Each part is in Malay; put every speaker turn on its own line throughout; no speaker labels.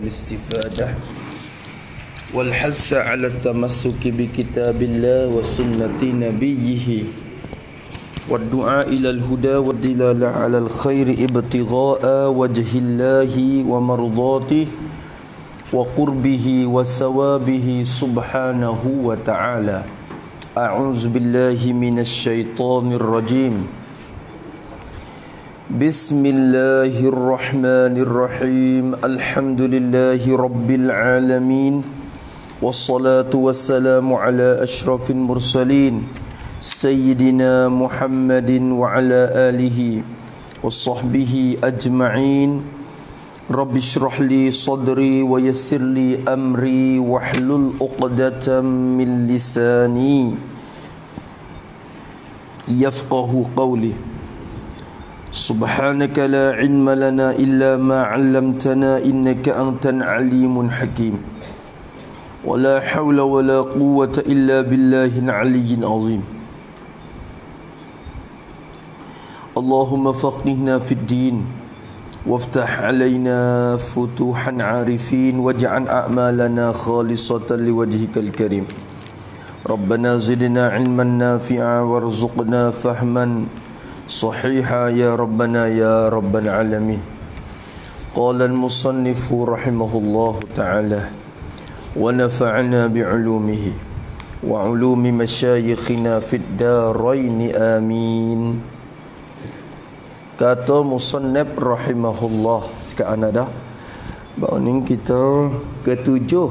الاستفادة والحث على التمسك بكتاب الله وسنة نبيه والدعاء إلى الهدى والدلالة على الخير ابتغاء وجه الله ومرضاته وقربه وثوابه سبحانه وتعالى. أعوذ بالله من الشيطان الرجيم. بسم الله الرحمن الرحيم. الحمد لله رب العالمين والصلاة والسلام على أشرف المرسلين سيدنا محمد وعلى آله وصحبه أجمعين. رب اشرح لي صدري ويسر لي أمري واحلل عقدة من لساني يفقه قولي. سبحانك لا علم لنا إلا ما علمتنا إنك أنت العليم الحكيم ولا حول ولا قوة إلا بالله العلي العظيم. اللهم فقهنا في الدين وافتح علينا فتوحا عارفين واجعل أعمالنا خالصة لوجهك الكريم. ربنا زدنا علما نافعا وارزقنا فهما صحيحا يا ربنا يا رب العالمين. قال المصنف رحمه الله تعالى ونفعنا بعلومه وعلوم مشايخنا في الدارين آمين. Kata musannif rahimahullah. Sekarang ada bahawa ni kita ketujuh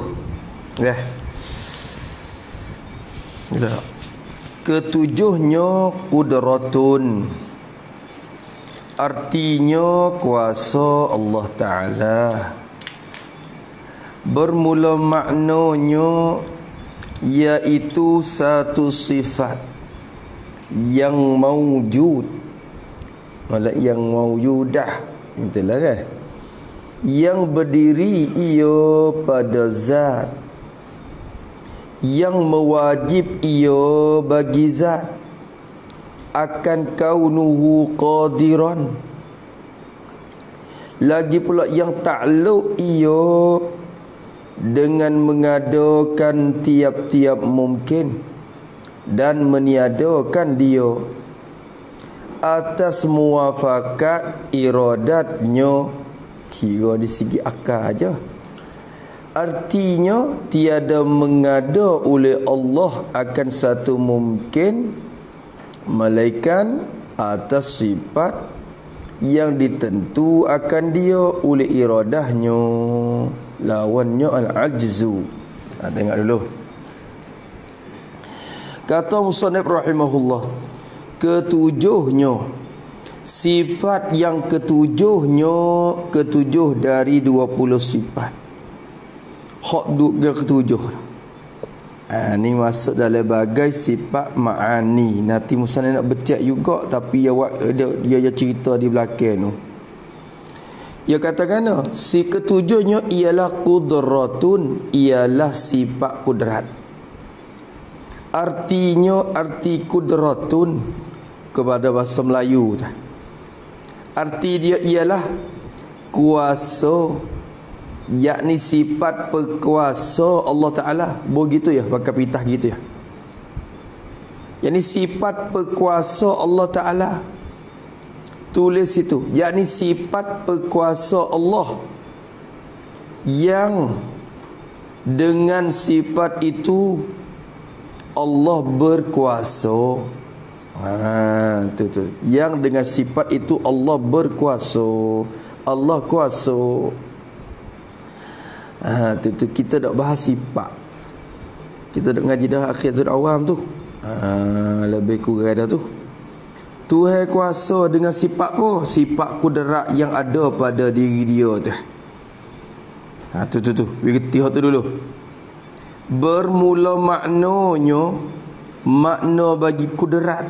ketujuhnya qudratun, artinya kuasa Allah Ta'ala. Bermula maknanya iaitu satu sifat yang mawjud, yang mawjudah, itulah kan, yang berdiri ia pada zat, yang mewajib ia bagi zat, akan kaunuhu qadiran, lagi pula yang takluk ia dengan mengadakan tiap-tiap mungkin dan meniadakan dia atas muafakat iradatnya, kira di segi akal aja. Artinya tiada mengada oleh Allah akan satu mungkin melainkan atas sifat yang ditentu akan dia oleh iradahnya. Lawannya al-ajzu. Tengok dulu. Kata musannif rahimahullah, ketujuhnya, sifat yang ketujuhnya, ketujuh dari 20 sifat. Hak dia ketujuh. Ni masuk dalam bagai sifat ma'ani. Nanti musannif nak becek juga, tapi dia cerita di belakang tu. Dia katakan si ketujuhnya ialah qudratun, ialah sifat kudrat. Artinya, arti qudratun kepada bahasa Melayu tu, arti dia ialah kuasa, yakni sifat berkuasa Allah Ta'ala. Begitu ya, pakai pitah gitu ya. Yakni sifat berkuasa Allah Ta'ala. Tulis itu, yakni sifat berkuasa Allah yang dengan sifat itu Allah berkuasa. Tu. Yang dengan sifat itu Allah berkuasa. Allah kuasa. Tu kita dak bahas sifat. Kita dak ngaji dah akhiratul awam tu. Lebih kurang dah tu. Tuhan kuasa dengan sifat apa? Sifat kudrat yang ada pada diri dia tu. Tu. Berhenti tu dulu. Bermula maknanya, makna bagi kudrat.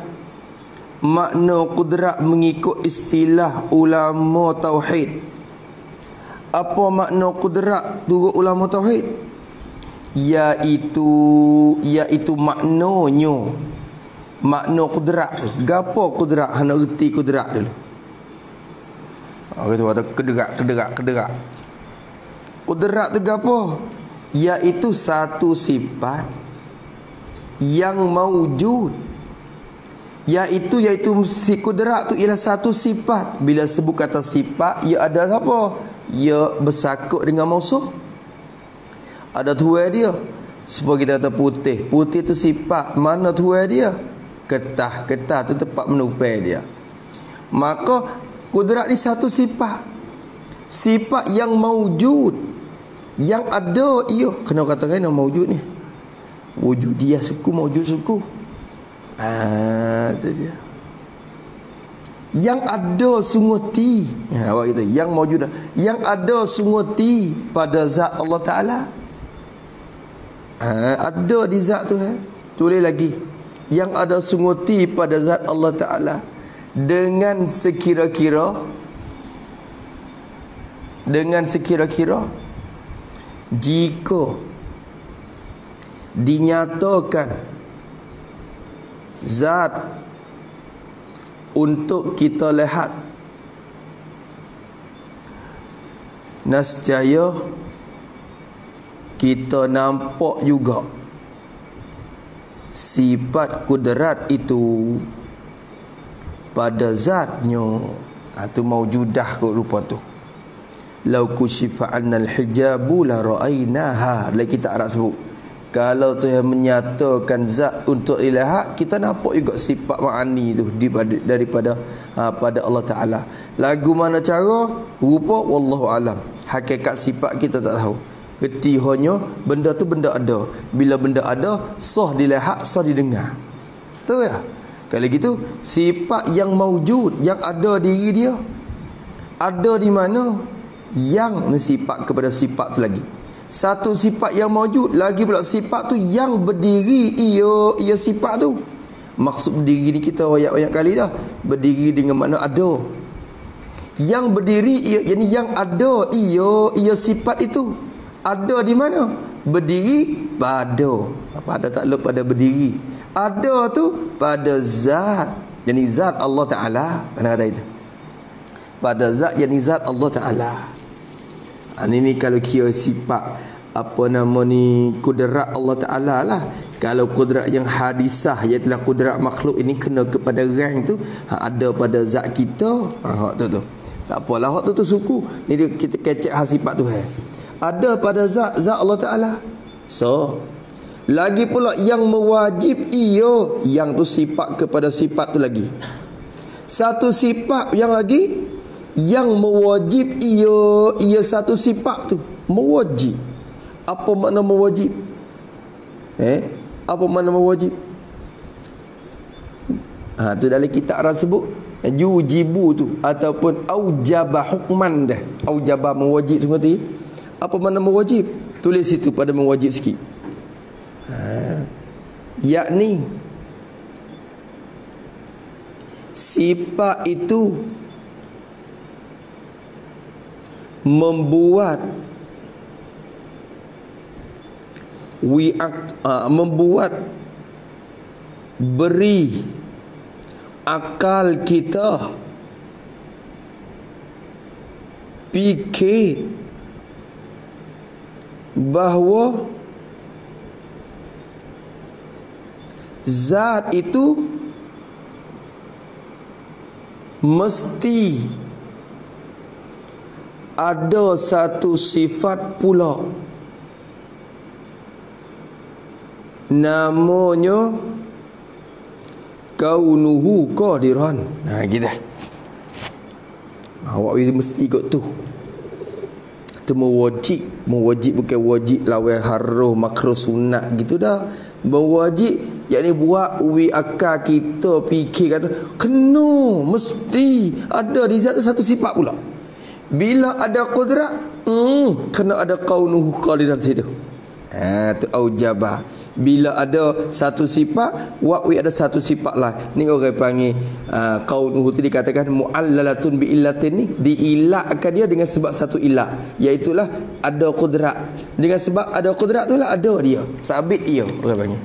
Makna kudrat mengikut istilah ulama tauhid. Apa makna kudrat turut ulama tauhid? Iaitu maknanya, makna kudrat. Gapo kudrat? Hana erti kudrat dulu. Kata kederak. Kudrat tu apa? Iaitu satu sifat yang maujud. Iaitu si kudrat tu ialah satu sifat. Bila sebut kata sifat, ia ada apa? Ia bersakut dengan mausuh. Ada tuai dia. Supaya kita kata putih. Putih tu sifat. Mana tuai dia? Ketah. Ketah tu tempat menupai dia. Maka kudrat ni satu sifat. Sifat yang maujud. Yang ada ia. Kena katakan yang maujud ni. Wujud dia suku, maujud suku. Itu dia. Yang ada sunguti. Awak kata yang maujud. Yang ada sunguti pada zat Allah Ta'ala. Ada di zat tu. Tulis lagi. Yang ada sunguti pada zat Allah Ta'ala. Dengan sekira-kira jika dinyatakan zat untuk kita lihat, nescaya kita nampak juga sifat kudrat itu pada zatnya. Itu maujudah kot rupa tu. Lau kushifa annal hijabu la ra'ainaha. Lagi kita Arab sebut, kalau Tuhan menyatakan zat untuk dilihat, kita nampak juga sifat ma'ani tu daripada pada Allah Ta'ala. Lagu mana cara, rupa, wallahu alam. Hakikat sifat kita tak tahu. Kerti hanya benda tu benda ada. Bila benda ada, sah dilihat, sah didengar. Tahu ya? Kalau gitu, sifat yang maujud, yang ada diri dia, ada di mana? Yang sifat kepada sifat tu lagi. Satu sifat yang maujud, lagi pula sifat tu yang berdiri ia sifat tu. Maksud berdiri ni kita banyak kali dah. Berdiri dengan makna ada. Yang berdiri yakni yang ada ia sifat itu. Ada di mana? Berdiri pada. Pada tak lupa pada berdiri. Ada tu pada zat. Yani zat Allah Ta'ala. Mana kata itu? Pada zat, yani zat Allah Ta'ala. Ini kalau kira sifat apa nama ni, kudrat Allah Ta'ala lah. Kalau kudrat yang hadisah, iaitu kudrat makhluk ini kena kepada rang tu, ada pada zat kita. Hak tu tak apalah, hak tu suku ni dia, kita kecek sifat tu ada pada zat Allah Ta'ala. So lagi pula yang mewajib yang tu sifat kepada sifat tu lagi. Satu sifat yang lagi yang mewajib ia satu sifat tu mewajib. Apa makna mewajib? Apa makna mewajib? Tu dalam kitab Arab sebut yujibu tu, ataupun aujaba hukman dah. Aujaba mewajib seperti. Apa makna mewajib? Tulis situ pada mewajib sikit. Yakni sifat itu membuat beri akal kita fikir bahawa zat itu mesti ada satu sifat pula, namanya kaunuhu qadiran. Gitu. Awak mesti ikut tu. Itu mewajib bukan wajib lawan haruh makruh sunat gitu dah. Mewajib yakni buat akal kita fikir kata kena mesti ada di zat satu sifat pula. Bila ada kudrat, kena ada kaunuhu qadiran situ. Tu aujabah. Bila ada satu sifat, ada satu sifat lah. Ni orang panggil kaunuhu tu dikatakan mu'allalatun bi illatin ni, diilakkan dia dengan sebab satu ilah, iaitulah ada kudrat. Dengan sebab ada kudrat tu lah ada dia. Sabit ia orang panggil.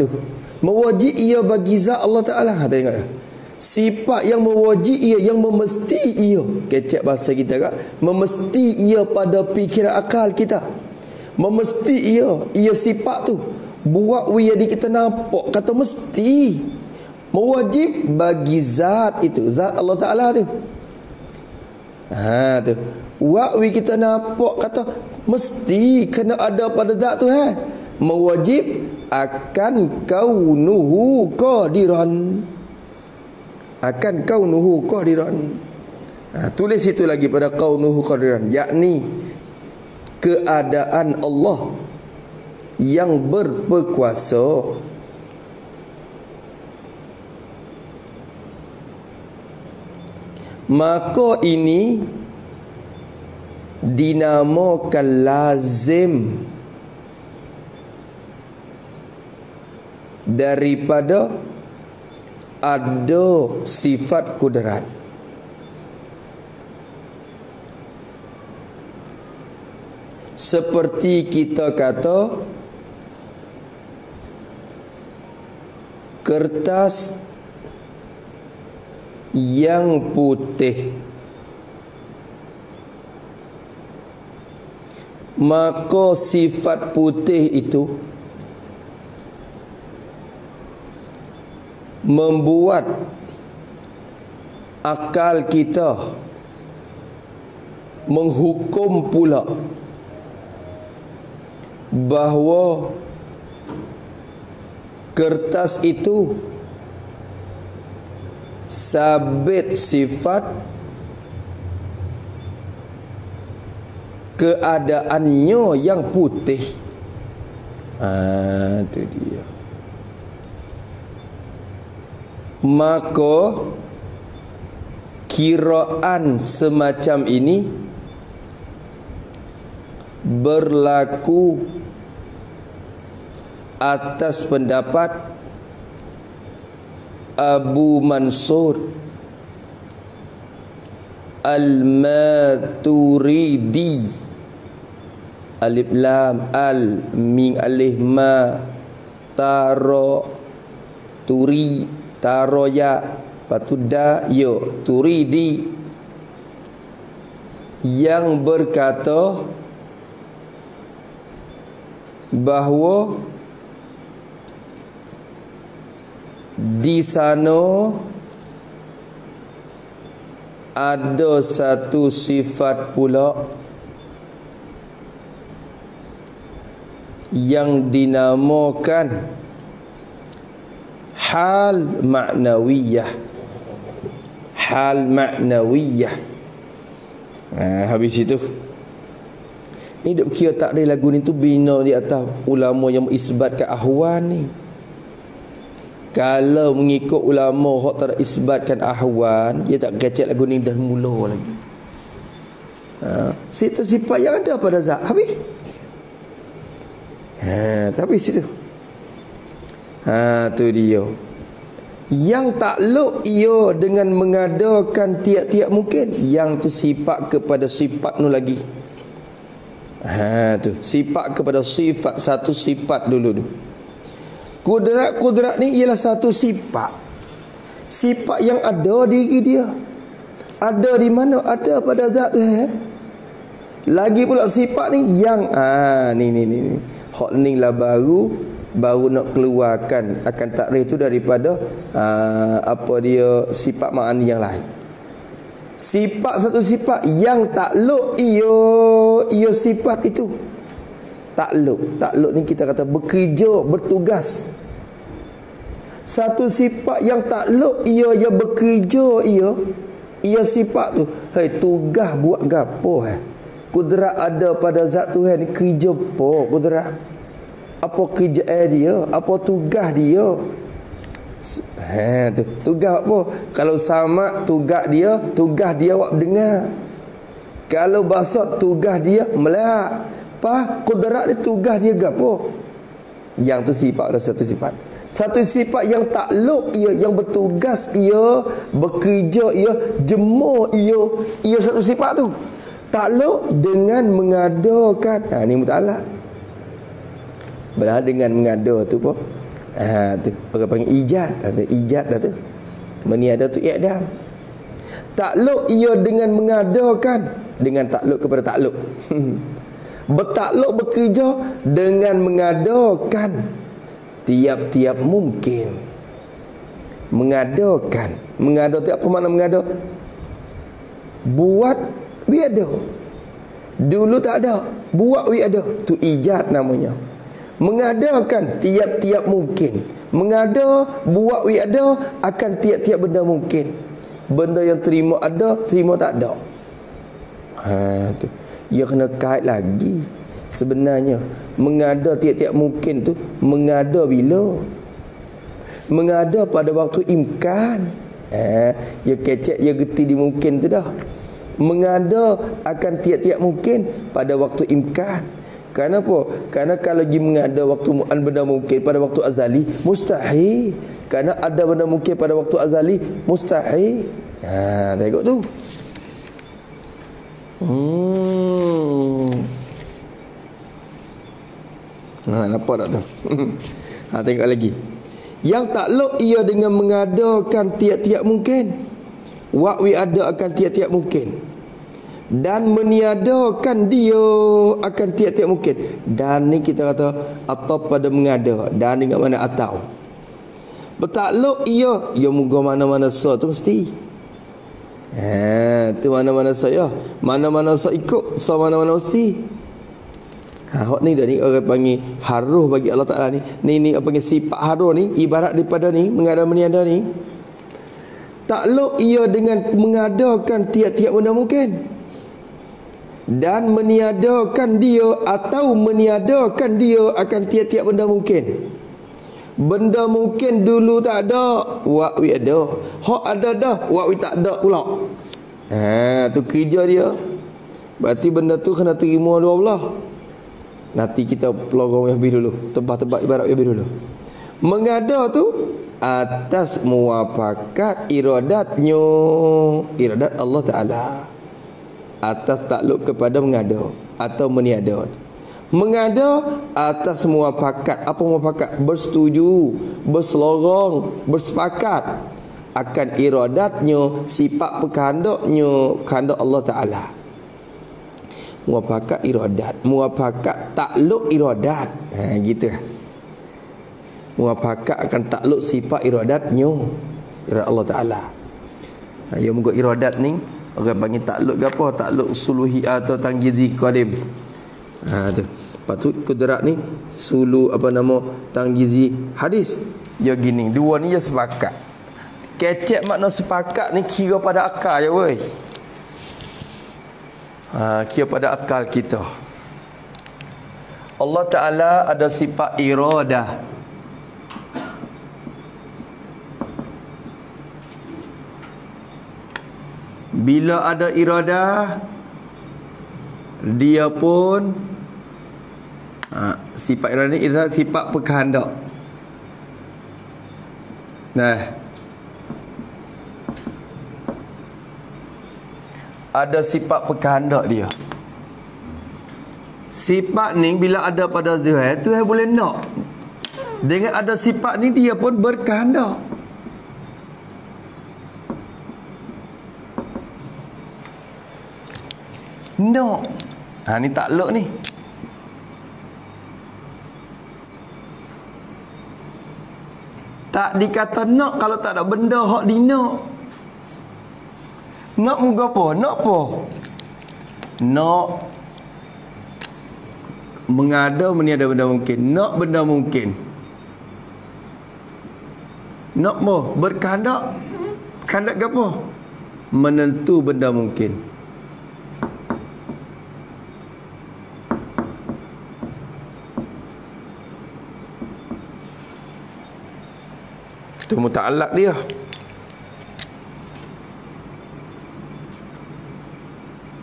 Tu. Mewajib ia bagi zat Allah Ta'ala. Tengok. Sifat yang mewajib ia, yang memesti ia. Kecek bahasa kita kan? Memesti ia pada fikiran akal kita. Memesti ia sifat tu. Buat ia di kita nampak, kata mesti. Mewajib bagi zat itu, zat Allah Ta'ala tu. Tu. Buat kita nampak, kata mesti kena ada pada zat tu. Mewajib akan kaunuhu qadiran. Akan kaunuhu qadiran. Tulis itu lagi pada kaunuhu qadiran, yakni keadaan Allah yang berkuasa. Maka ini dinamakan lazim daripada ada sifat kudrat. Seperti kita kata kertas yang putih, maka sifat putih itu membuat akal kita menghukum pula bahawa kertas itu sabit sifat keadaannya yang putih. Itu dia. Maka kiraan semacam ini berlaku atas pendapat Abu Mansur Al-Maturidi, alif lam al mim alif ma taro turi taro ya patuda yo turidi, yang berkata bahawa di sana ada satu sifat pula yang dinamakan hal ma'nawiyah. Hal ma'nawiyah. Habis itu ni duk kira tak ada lagu ni tu bina di atas ulama yang isbatkan ahwan ni. Kalau mengikut ulama hak tak isbatkan ahwan, dia tak kecek lagu ni dah mula lagi. Situ sifat yang ada pada zat. Habis. Tapi situ. Tu dia. Yang takluk ia dengan mengadakan tiap-tiap mungkin, yang tu sifat kepada sifat nu lagi. Tu sifat kepada sifat, satu sifat dulu tu. Kudrat ni ialah satu sifat. Sifat yang ada diri dia. Ada di mana? Ada pada zat tu. Lagi pula sifat ni yang ni. Hak ni lah baru nak keluarkan akan takrif tu daripada apa dia sifat ma'ani yang lain. Sifat satu sifat yang takluk ia sifat itu. Takluk ni kita kata bekerja, bertugas. Satu sifat yang takluk ia yang bekerja ia sifat tu. Tugas buat gapo Kudrat ada pada zat Tuhan ni, kerja apa kudrat? Apa kerja dia? Apa tugas dia? Tu tugas apa? Kalau sama tugas dia awak dengar. Kalau basat tugas dia melak. Kudrat ni tugas dia gapo? Yang tu sifat ada satu sifat. Satu sifat yang takluk ia, yang bertugas ia, bekerja ia, jemur ia satu sifat tu. Takluk dengan mengadakan. Ni muta'alaq. Benar dengan mengada tu apa? Tu orang panggil ijad. Ijad dah tu. Meniada tu i'dam. Takluk ia dengan mengadakan, dengan takluk kepada takluk. Bertakluk bekerja dengan mengadakan tiap-tiap mungkin. Mengadakan. Mengada tu apa makna mengada? Buat we ada. Dulu tak ada, buat we ada. Tu ijad namanya. Mengadakan tiap-tiap mungkin. Mengada, buat we ada akan tiap-tiap benda mungkin. Benda yang terima ada, terima tak ada. Tu. Ia kena kait lagi. Sebenarnya mengada tiap-tiap mungkin tu, mengada bila? Mengada pada waktu imkan. Ya kecek, ya geti di mungkin tu dah. Mengada akan tiap-tiap mungkin pada waktu imkan. Kenapa? Kerana kalau pergi mengada waktu benda mungkin pada waktu azali, mustahil. Kerana ada benda mungkin pada waktu azali, mustahil. Tengok tu. Nampak tak tu? Tengok lagi. Yang takluk ia dengan mengadakan tiap-tiap mungkin. Wa wi ada akan tiap-tiap mungkin. Dan meniadakan dia akan tiap-tiap mungkin. Dan ni kita kata atau pada mengada. Dan dengan mana atau. Bertakluk ia moga mana-mana so tu mesti. Tu mana-mana saya. Mana-mana so ikut, so mana-mana mesti. Hak ni dah ni orang panggil haruh bagi Allah Ta'ala ni. Ni apa panggil sifat haruh ni, ibarat daripada ni mengada meniada ni. Takluk ia dengan mengadakan tiap-tiap benda mungkin. Dan meniadakan dia atau meniadakan dia akan tiap-tiap benda mungkin. Benda mungkin dulu tak ada, wa wi ada. Hak ada dah, wa wi tak ada pula. Tu kerja dia. Berarti benda tu kena terima oleh Allah. Nanti kita pelorong lebih dulu, tebak-tebak ibarat lebih dulu. Mengada tu atas muafakat iradatnya, iradat Allah Ta'ala. Atas takluk kepada mengada atau meniada. Mengada atas muafakat. Apa muafakat? Bersetuju, berselorong, bersepakat akan iradatnya, sifat perkehendaknya, kehendak Allah Ta'ala. Muafakat iradat, muafakat takluk iradat. Gitu. Muafakat akan takluk sifat iradatnya, iradat Allah Ta'ala. Ya moga iradat ni orang panggil takluk ke apa? Takluk suluhi atau tangjizi qadim. Tu. Lepas tu kudrat ni sulu apa nama tangjizi hadis. Dia gini, dua ni je sepakat. Kecek makna sepakat ni kira pada akal je weh. Kira pada akal kita. Allah Ta'ala ada sifat iradah. Bila ada iradah, dia pun sifat iradah ni adalah sifat perkehendak. Ada sifat perkehendak dia. Sifat ni bila ada pada Tuhan, Tuhan boleh nak. Dengan ada sifat ni dia pun berkehendak. Nak. Ni takluk ni. Tak dikata nak kalau tak ada benda hak di nak. Nak muka apa? Nak apa? Nak mengada meniada benda mungkin. Nak benda mungkin. Nak apa? Berkehendak. Kehendak ke apa? Menentu benda mungkin. Itu muta'allaq dia.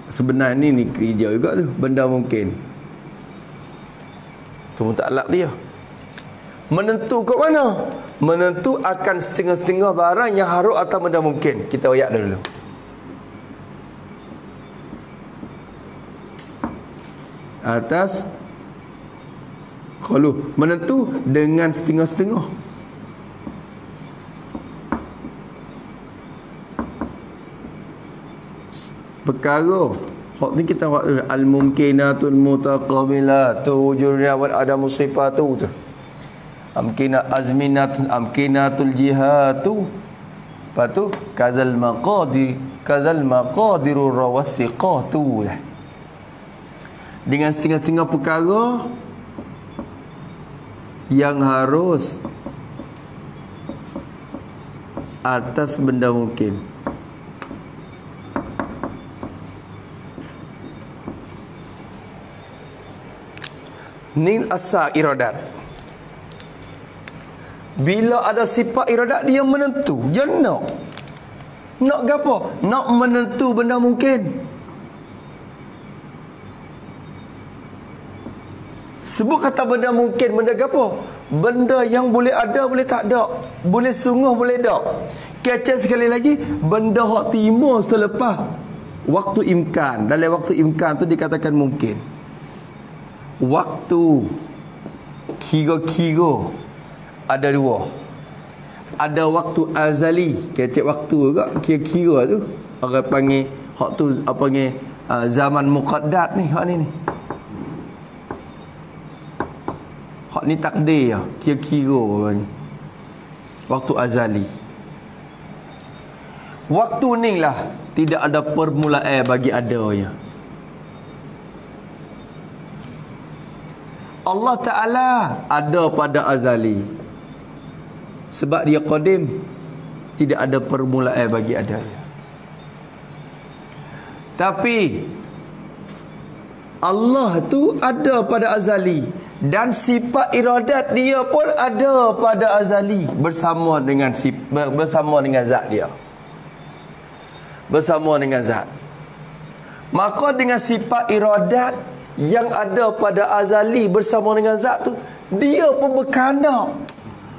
Sebenarnya ni kerja juga tu, benda mungkin. Itu muta'allaq dia. Menentu kat mana? Menentu akan setengah-setengah barang yang harus atau benda mungkin. Kita ayat dulu. Atas qalu, menentu dengan setengah-setengah. perkara hak ni kita buat al-mumkinatul mutaqabilatu wujudnya wal adamu sifatu tu. Amkinatul jihatu. Lepas tu kadzal maqadirur rawathiqatu. Dengan setengah-setengah perkara yang harus atas benda mungkin. Ni asal iradat. Bila ada sifat iradat, dia menentu. Dia nak gapo? Nak menentu benda mungkin. Sebut kata benda mungkin, benda gapo? Benda yang boleh ada, boleh tak ada. Boleh sungguh, boleh tak. Kecil sekali lagi, benda hak timur selepas waktu imkan. Dalam waktu imkan tu dikatakan mungkin. Waktu kira-kira ada dua. Ada waktu azali, kecek waktu juga kira-kira tu. Orang panggil hak tu apa panggil zaman muqaddad ni, hak ni. Hak ni takdir ya, kira-kira orang ni. Waktu azali. Waktu ni lah tidak ada permulaan bagi adanya. Allah Ta'ala ada pada azali. Sebab dia qadim, tidak ada permulaan bagi adanya. Tapi Allah tu ada pada azali, dan sifat iradat dia pun ada pada azali bersama dengan zat dia. Bersama dengan zat. Maka dengan sifat iradat yang ada pada azali bersama dengan zat tu, dia pun berkandak.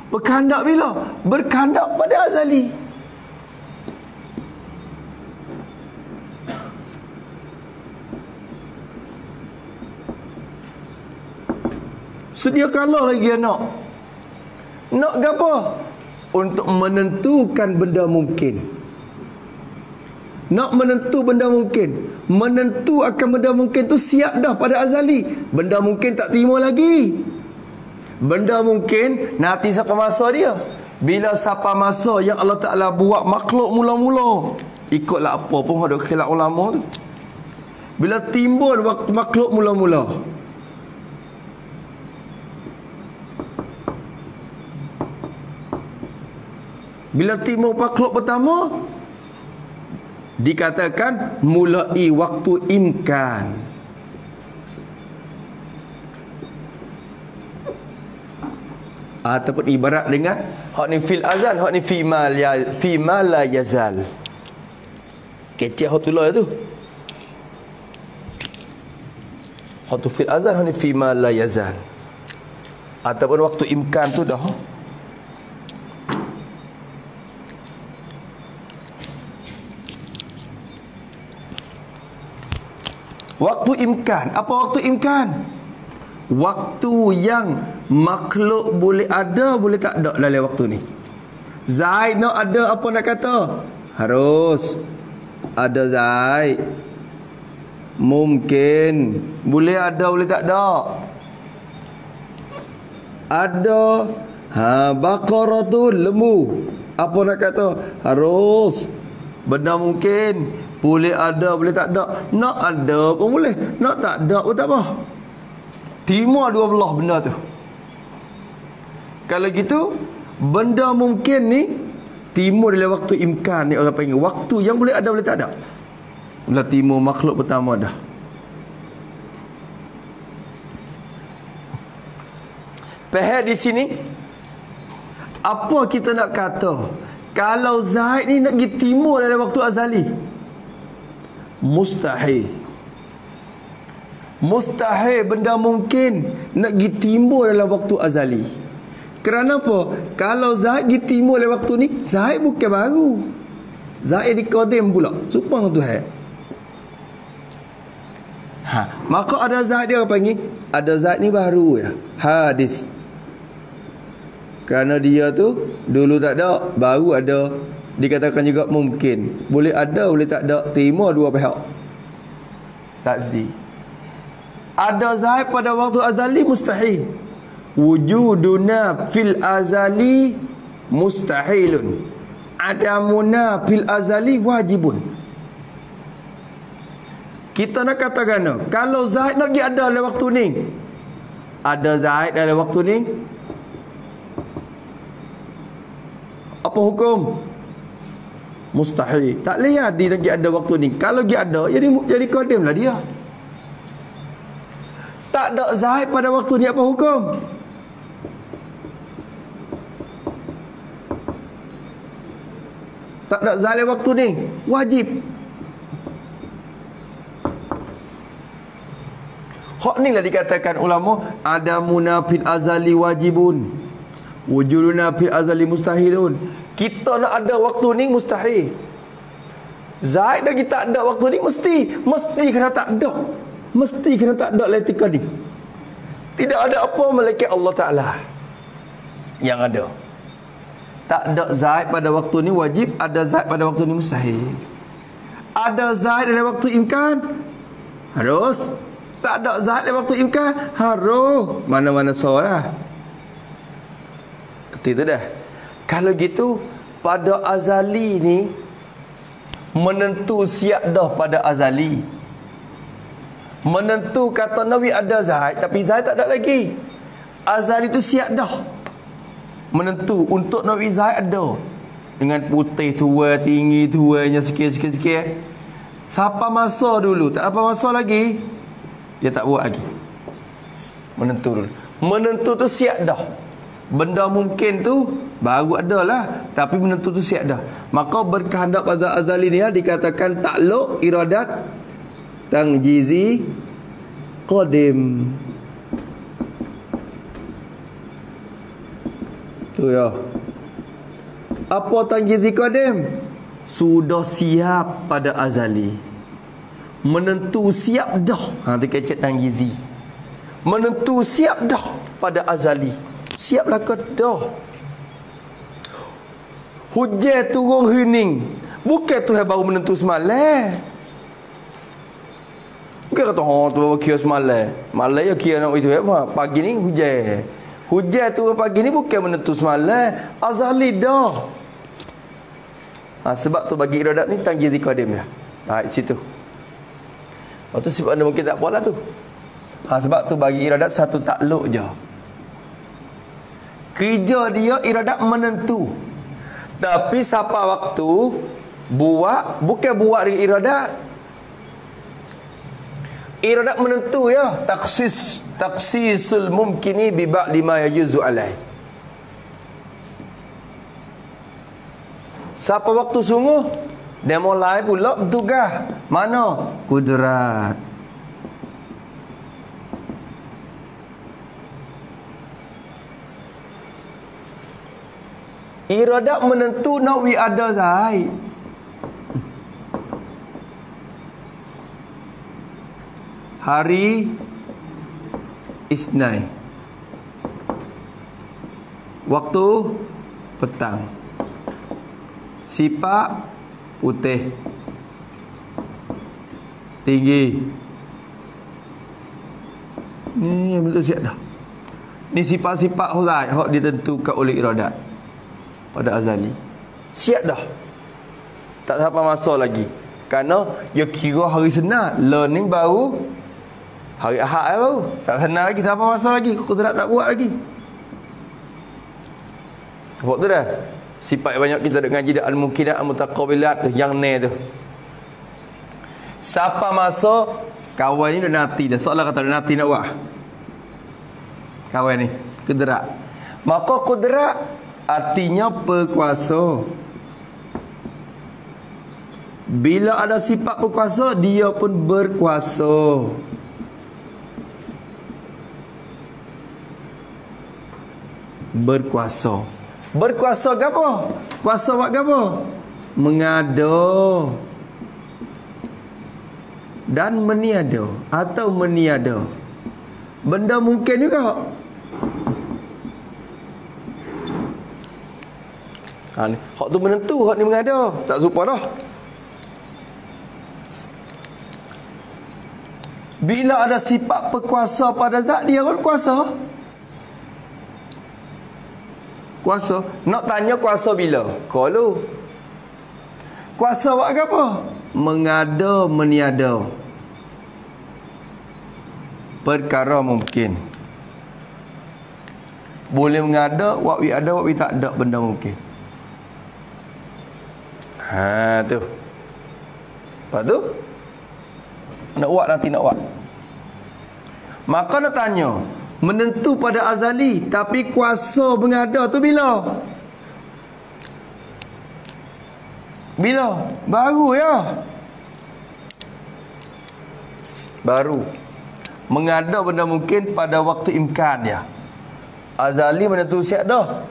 Berkandak bila? Berkandak pada azali. Sedia kala lagi nak apa? Untuk menentukan benda mungkin. Nak menentu benda mungkin, menentu akan benda mungkin tu siap dah pada azali. Benda mungkin tak terima lagi. Benda mungkin nanti siapa masa dia. Bila siapa masa yang Allah Ta'ala buat makhluk mula-mula, ikutlah apa pun ada khilaf ulama tu. Bila timbul waktu makhluk mula-mula, bila timbul makhluk pertama, dikatakan mulai waktu imkan. Ataupun ibarat dengan hak ni fil azal, hak ni fi ma la yazal. Kecil hak tu lah tu. Hak tu fil azal, hak ni fi ma la yazal. Ataupun waktu imkan tu dah. Waktu imkan. Apa waktu imkan? Waktu yang makhluk boleh ada, boleh tak ada dalam waktu ni. Zaid nak ada, apa nak kata? Harus ada Zaid. Mungkin boleh ada, boleh tak ada. Ada baqaratul lembu. Apa nak kata? Harus benda mungkin. Boleh ada, boleh tak ada. Nak ada pun boleh, nak tak ada pun tak apa. Timur dua belah benda tu. Kalau gitu, benda mungkin ni timur dalam waktu imkan ni, orang panggil waktu yang boleh ada, boleh tak ada. Bila timur makhluk pertama dah. Faham di sini? Apa kita nak kata? Kalau Zaid ni nak pergi timur dalam waktu azali, mustahil. Mustahil benda mungkin nak pergi timur dalam waktu azali. Kerana apa? Kalau Zaid pergi timur dalam waktu ni, Zaid bukan baru. Zaid di qadim pula. Supang Tuhan. Maka ada Zaid dia panggil, ada Zaid ni baru ya. Hadis. Kerana dia tu dulu tak ada, baru ada. Dikatakan juga mungkin. Boleh ada, boleh tak ada. Timur dua pihak. Tak mesti. Ada zat pada waktu azali mustahil. Wujuduna fil azali mustahilun. Adamuna fil azali wajibun. Kita nak katakan kalau zat nak ada dalam waktu ni, ada zat dalam waktu ni, apa hukum? Mustahil. Tak boleh dia lagi ada waktu ni. Kalau dia ada, jadi qadim lah dia. Tak ada zahid pada waktu ni, apa hukum? Tak ada zahid waktu ni, wajib. Hak ni lah dikatakan ulama, adamuna fil azali wajibun, wujuduna fil azali mustahilun. Kita nak ada waktu ni mustahil. Zaid dah kita ada waktu ni mesti kena tak ada. Mesti kena tak ada letika ni. Tidak ada apa melainkan Allah Ta'ala yang ada. Tak ada zaid pada waktu ni wajib, ada zaid pada waktu ni mustahil. Ada zaid dalam waktu imkan, harus. Tak ada zaid dalam waktu imkan, harus. Mana-mana soalah. Ketika dah. Kalau gitu, pada azali ni menentu siap dah pada azali. Menentu kata Nabi ada zahid, tapi zahid tak ada lagi. Azali tu siap dah. Menentu untuk Nabi zahid ada. Dengan putih tua, tinggi tuanya sikit-sikit. Siapa masa dulu, tak apa masa lagi, dia tak buat lagi. Menentu dulu. Menentu tu siap dah. Benda mungkin tu baru ada lah, tapi menentu tu siap dah. Maka berkehendak pada azali ni dikatakan takluk iradat tangjizi qadim. Tu ya. Apa tangjizi qadim? Sudah siap pada azali. Menentu siap dah. Tu kecek tangjizi. Menentu siap dah pada azali. Siaplah ke dah. Hujan turun hening. Bukan Tuhan baru menentu semalam. Bukan kata tu baru kira semalam. Malam ya kira nak itu pagi ni hujan. Hujan turun pagi ni bukan menentu semalam. Azali dah. Sebab tu bagi iradat ni tangjiz qadim ya. Situ. Lepas tu sebab anda mungkin tak buat lah tu. Sebab tu bagi iradat satu takluk je. Kerja dia iradat menentu. Tapi siapa waktu buat, bukan buat dengan iradat. Iradat menentu ya. Taksisul mumkini bi ba'di ma yajuzu alai. Siapa waktu sungguh, dia mulai pula bertugas. Mana? Kudrat. Iradat menentu nawi ada zaid. Hari Isnin. Waktu petang. Sifat putih. Tinggi. Ni betul siap dah. Ni sifat-sifat zaid hak ditentukan oleh iradat pada azali. Siap dah. Tak sampai masa lagi. Kerana dia kira hari senang, learning baru hari Ahad baru. Tak senang lagi, tak sampai masa lagi. Kau tak buat lagi. Nampak tu dah. Sifat banyak kita dengan ngaji al-mumkinat al-mutaqabilat tu, yang ni tu. Siapa masa kawan ni dah nanti dah. Seolah kata dah nanti nak buat. Kawan ni kudrat. Maka kudrat artinya berkuasa. Bila ada sifat berkuasa, dia pun berkuasa. Berkuasa. Berkuasa ke apa? Kuasa buat ke apa? Mengada dan meniada atau meniada. Benda mungkin juga. Ni hak tu menentu, hak ni mengada. Tak serupa dah. Bila ada sifat berkuasa pada zat, dia pun kuasa. Kuasa. Nak tanya kuasa bila? Kalau kuasa buat apa? Mengada meniada perkara mungkin. Boleh mengada, wak wi ada, wak wi tak ada benda mungkin. Ha tu. Lepas tu nak buat nanti nak buat. Maka nak tanya, menentu pada azali tapi kuasa mengada tu bila? Bila? Baru ya. Baru. Mengada benda mungkin pada waktu imkan dia. Azali menentu siap dah.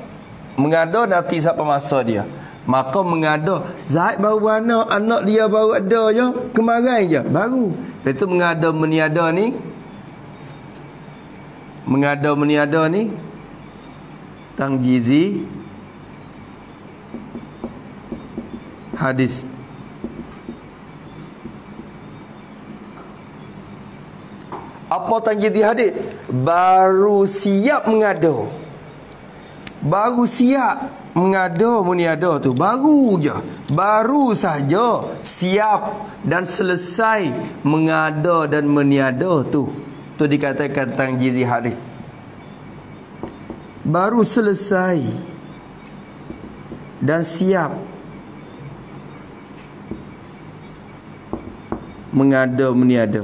Mengada nanti siapa masa dia. Maka mengada Zaid baru anak dia baru ada je, kemarin je baru. Itu mengada meniada ni. Mengada meniada ni tangjizi hadis. Apa tangjizi hadis? Baru siap mengada. Baru siap mengada meniada tu, baru je, baru saja siap dan selesai mengada dan meniada tu dikatakan tangjizi hadis. Baru selesai dan siap mengada meniada.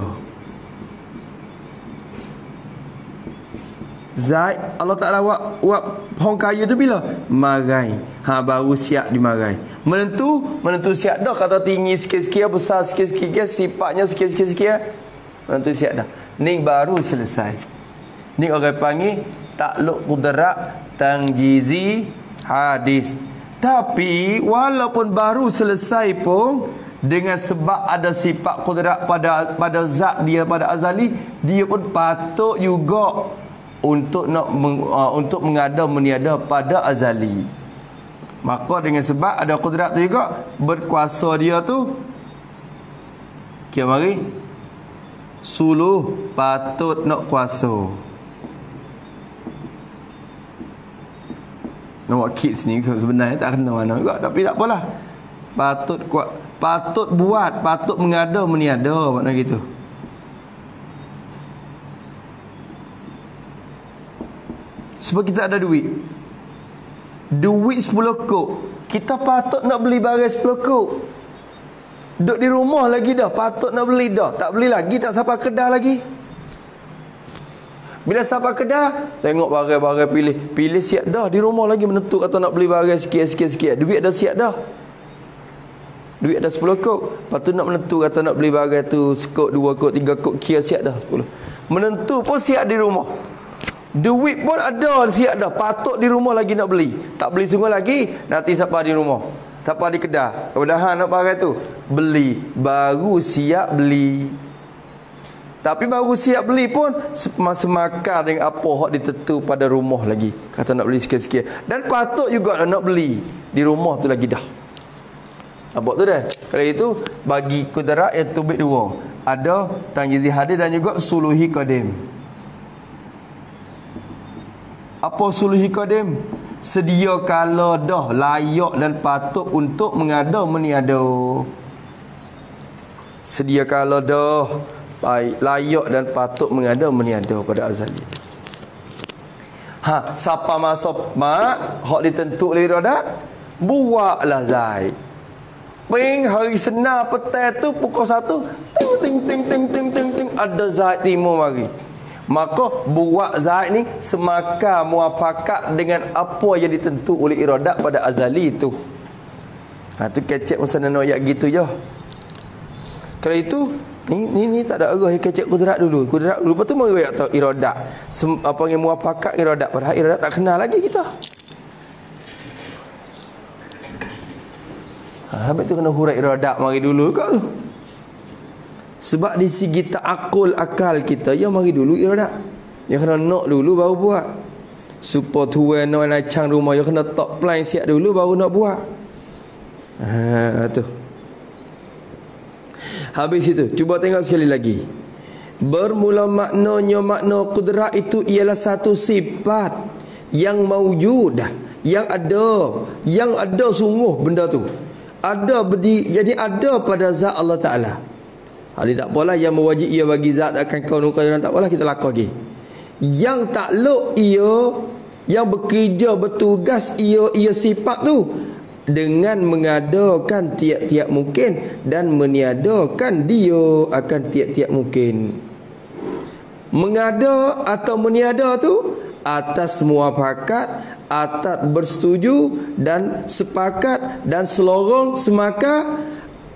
Zaid Allah Ta'ala wak hong kaya tu bila? Marai. Ha, baru siap dimarai. Menentu siap dah. Kata tinggi sikit-sikit, besar sikit-sikit, sifatnya sikit-sikit, menentu siap dah. Ni baru selesai. Ni orang panggil takluk kudrat tangjizi hadis. Tapi walaupun baru selesai pun, dengan sebab ada sifat kudrat pada zat dia, pada azali, dia pun patut juga untuk mengada meniada pada azali. Maka dengan sebab ada kudrat tu juga, berkuasa dia tu kira mari suluh patut nak kuasa. Nak kids ni sebenarnya tak kena mana juga, tapi tak apalah. Patut buat, patut mengada meniada, makna gitu. Sebab kita ada duit 10 kok, kita patut nak beli barang 10 kok. Duduk di rumah lagi dah, patut nak beli dah. Tak beli lagi, tak sampai kedah lagi. Bila sampai kedah, tengok barang-barang pilih siap dah. Di rumah lagi menentu kata nak beli barang sikit. Duit dah siap dah. Duit dah 10 kok. Lepas tu nak menentu kata nak beli barang tu sekok, 2 kok, 3 kok, kira siap dah 10. Menentu pun siap di rumah. Duit pun ada siap dah, patut di rumah lagi nak beli. Tak beli sungguh lagi, nanti siapa di rumah, siapa di kedah, kemudahan nak pakai tu, beli, baru siap beli. Tapi baru siap beli pun semakar dengan apa hak ditentu pada rumah lagi. Kata nak beli sikit-sikit. Dan patut juga nak beli di rumah tu lagi dah. Nampak tu dah. Kalau itu bagi kudrat yang tubik dua, ada tangjizi hadis dan juga suluhi qadim. Apa suluhi qadim? Sedia kala dah layak dan patut untuk mengada meniada. Sedia kala dah layak dan patut mengada meniada pada azali. Ha, siapa masa mak hak ditentu oleh iradat, buatlah Zaid. Ping hari Senin petang tu pukul 1, ting ada Zaid timur mari. Maka buat Zaid ni semaka muafakat dengan apa yang ditentu oleh iradat pada azali itu. Ha, tu kecek masa nak ayat gitu je. Kalau itu ni tak ada arah yang kecek kudrat dulu. Kudrat dulu lepas tu mari ayat tahu iradat. Apa yang muafakat iradat, padahal iradat tak kenal lagi kita. Ha, habis tu kena hurai iradat mari dulu kau tu. Sebab di segi ta'akul akal kita, ya mari dulu iradat. Ya kena nak dulu baru buat. Supaya tuan nak nacang rumah, ya kena top plan siap dulu baru nak buat. Ha tu. Habis itu, cuba tengok sekali lagi. Bermula maknanya makna kudrat itu ialah satu sifat yang mawjudah, yang ada sungguh benda tu. Ada jadi ada pada zat Allah Taala. Hal tak apalah yang mewajib ia bagi zat akan kaun qadaran, tak apalah kita lakar lagi. Yang takluk ia, yang bekerja bertugas ia sifat tu dengan mengadakan tiap-tiap mungkin dan meniadakan dia akan tiap-tiap mungkin. Mengada atau meniada tu atas muafakat, atas bersetuju dan sepakat dan selorong semaka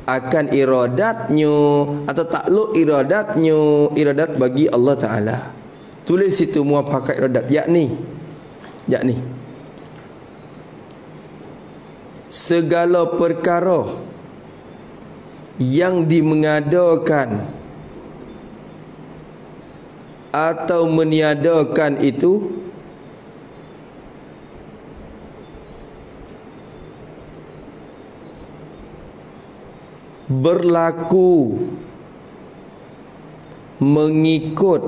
akan iradatnya atau takluk iradat bagi Allah Ta'ala. Tulis situ muafakat iradat, yakni segala perkara yang dimengadakan atau meniadakan itu berlaku mengikut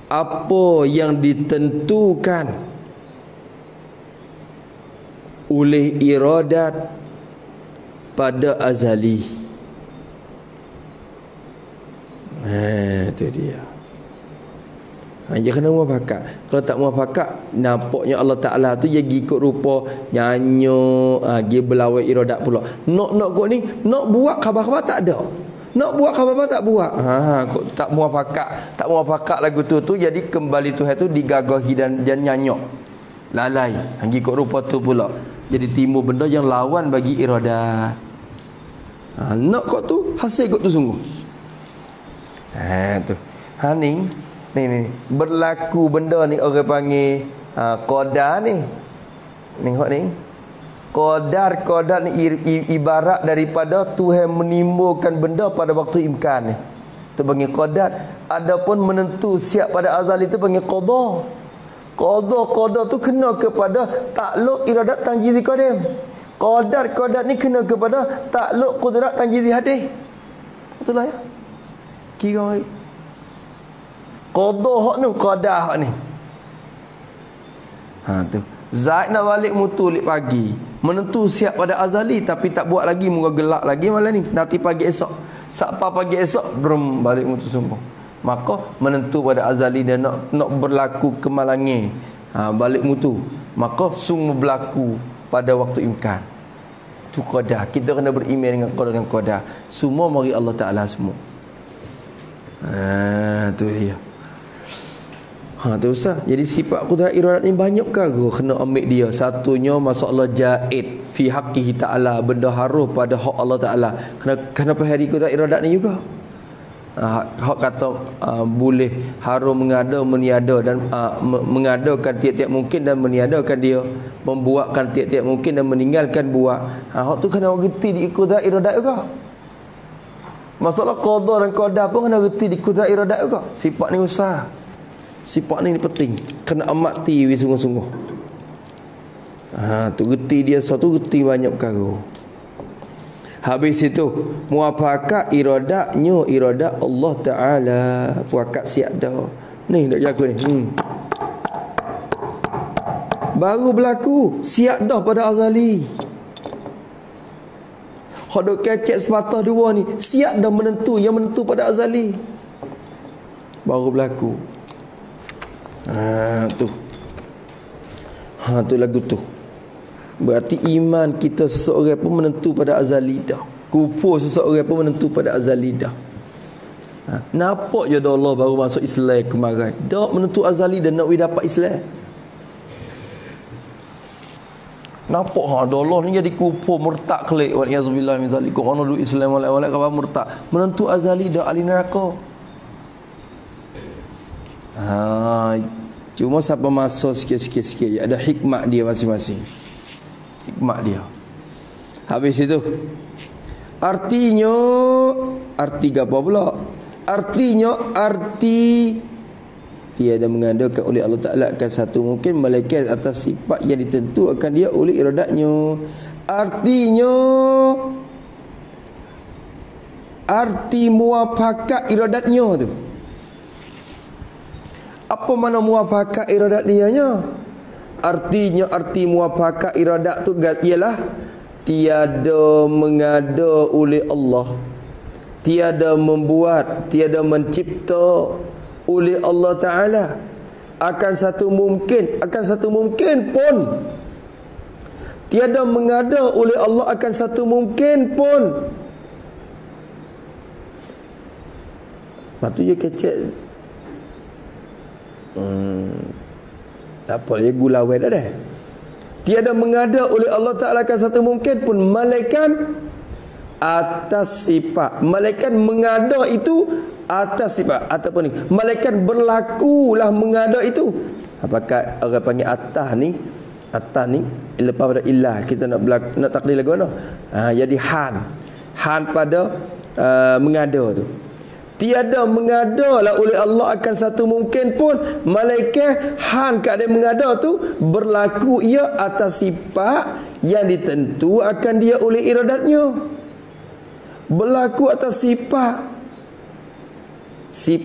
apa yang ditentukan oleh iradat pada azali. Itu dia. Dia kena muafakat. Kalau tak muafakat, nampaknya Allah Ta'ala tu dia ikut rupa nyanyo, dia berlawan iradat pula. Nak kot ni, nak buat khabar-khabar tak ada. Nak buat khabar-khabar tak buat. Kok tak muafakat lagu tu jadi kembali Tuhan tu digagahi dan nyanyok. Lalai. Dia ikut rupa tu pula. Jadi timbul benda yang lawan bagi iradat. Nak kot tu, hasil kot tu sungguh. Tu. Ni berlaku benda ni orang panggil qadar ni. Tengok ni. Qadar ni ibarat daripada Tuhan menimbulkan benda pada waktu imkan ni. Tu panggil qadar. Adapun menentu siap pada azal itu panggil qada. Qada tu kena kepada takluk iradat tanjizi qadim. Qadar ni kena kepada takluk qudrat tanjizi hadis. Betul lah ya. Kira baik. Qada hak ni, qadar hak ni. Tu. Zaid nak balik mutu lik pagi. Menentu siap pada azali tapi tak buat lagi, muka gelak lagi malam ni. Nanti pagi esok. Sampai pagi esok balik mutu sungguh. Maka menentu pada azali dan nak berlaku kemalangan. Balik mutu. Maka sungguh berlaku pada waktu imkan. Tu qadar. Kita kena beriman dengan qadar dan qadar. Semua mari Allah Ta'ala semua. Tu dia. Tu Ustaz. Jadi sifat kudrat iradat ni banyak kagum kena ambil dia. Satunya masalah jaid fi haqqihi ta'ala, benda haruh pada hak Allah Ta'ala. Kenapa hari kudrat iradat ni juga? Hak kata boleh haruh meniada dan mengadakan tiap-tiap mungkin dan meniadakan dia, membuatkan tiap-tiap mungkin dan meninggalkan buat. Hak tu kena reti di kudrat iradat juga. Masalah qada dan qadar pun kena reti di kudrat iradat juga. Sifat ni besar. Sifat ni penting. Kena amati sungguh-sungguh. Tu reti dia satu, reti banyak perkara. Habis itu muafakat iradatnya iradat Allah Ta'ala. Puakat siap dah. Ni nak jaga ni. Baru berlaku siap dah pada azali. Hodok kecek sepatah dua ni siap dah menentu, yang menentu pada azali. Baru berlaku. Tu. Tu lagu tu. Berarti iman kita seseorang pun menentu pada azali dah. Kufur seseorang pun menentu pada azali dah. Nampak je dah Allah baru masuk Islam kemarin. Dah menentu azali dan nak dapat Islam. Nampak dah Allah ni jadi kufur murtad kelik wa yazubillah min zalikum. Ono du Islam wala khabar murtad. Menentu azali dah ahli neraka. Cuma siapa masuk sikit-sikit ada hikmat dia masing-masing. Hikmat dia. Habis itu artinya arti apa pula? Arti tiada mengadakan oleh Allah Ta'ala akan satu mungkin malaikat atas sifat yang ditentu akan dia oleh iradatnya. Artinya arti muafakat iradatnya tu. Apa mana muafakat iradat dianya? Artinya, arti muafakat iradat tu ialah tiada mengada oleh Allah, tiada membuat, tiada mencipta oleh Allah Ta'ala. Akan satu mungkin pun tiada mengada oleh Allah akan satu mungkin pun. Lepas tu dia kecek. Tak apa, dia gula wet dah. Tiada mengada oleh Allah Ta'ala akan satu mungkin pun, malaikat atas sifat. Malaikat mengada itu atas sifat ataupun ni. Malaikat berlakulah mengada itu. Apakah orang panggil atas ni? Atas ni lepas pada ilah kita nak takdir lagu mana? Jadi han pada mengada tu. Tiada mengadalah oleh Allah akan satu mungkin pun, malaikat han keadaan mengada tu berlaku ia atas sifat yang ditentu akan dia oleh iradatnya. Berlaku atas sifat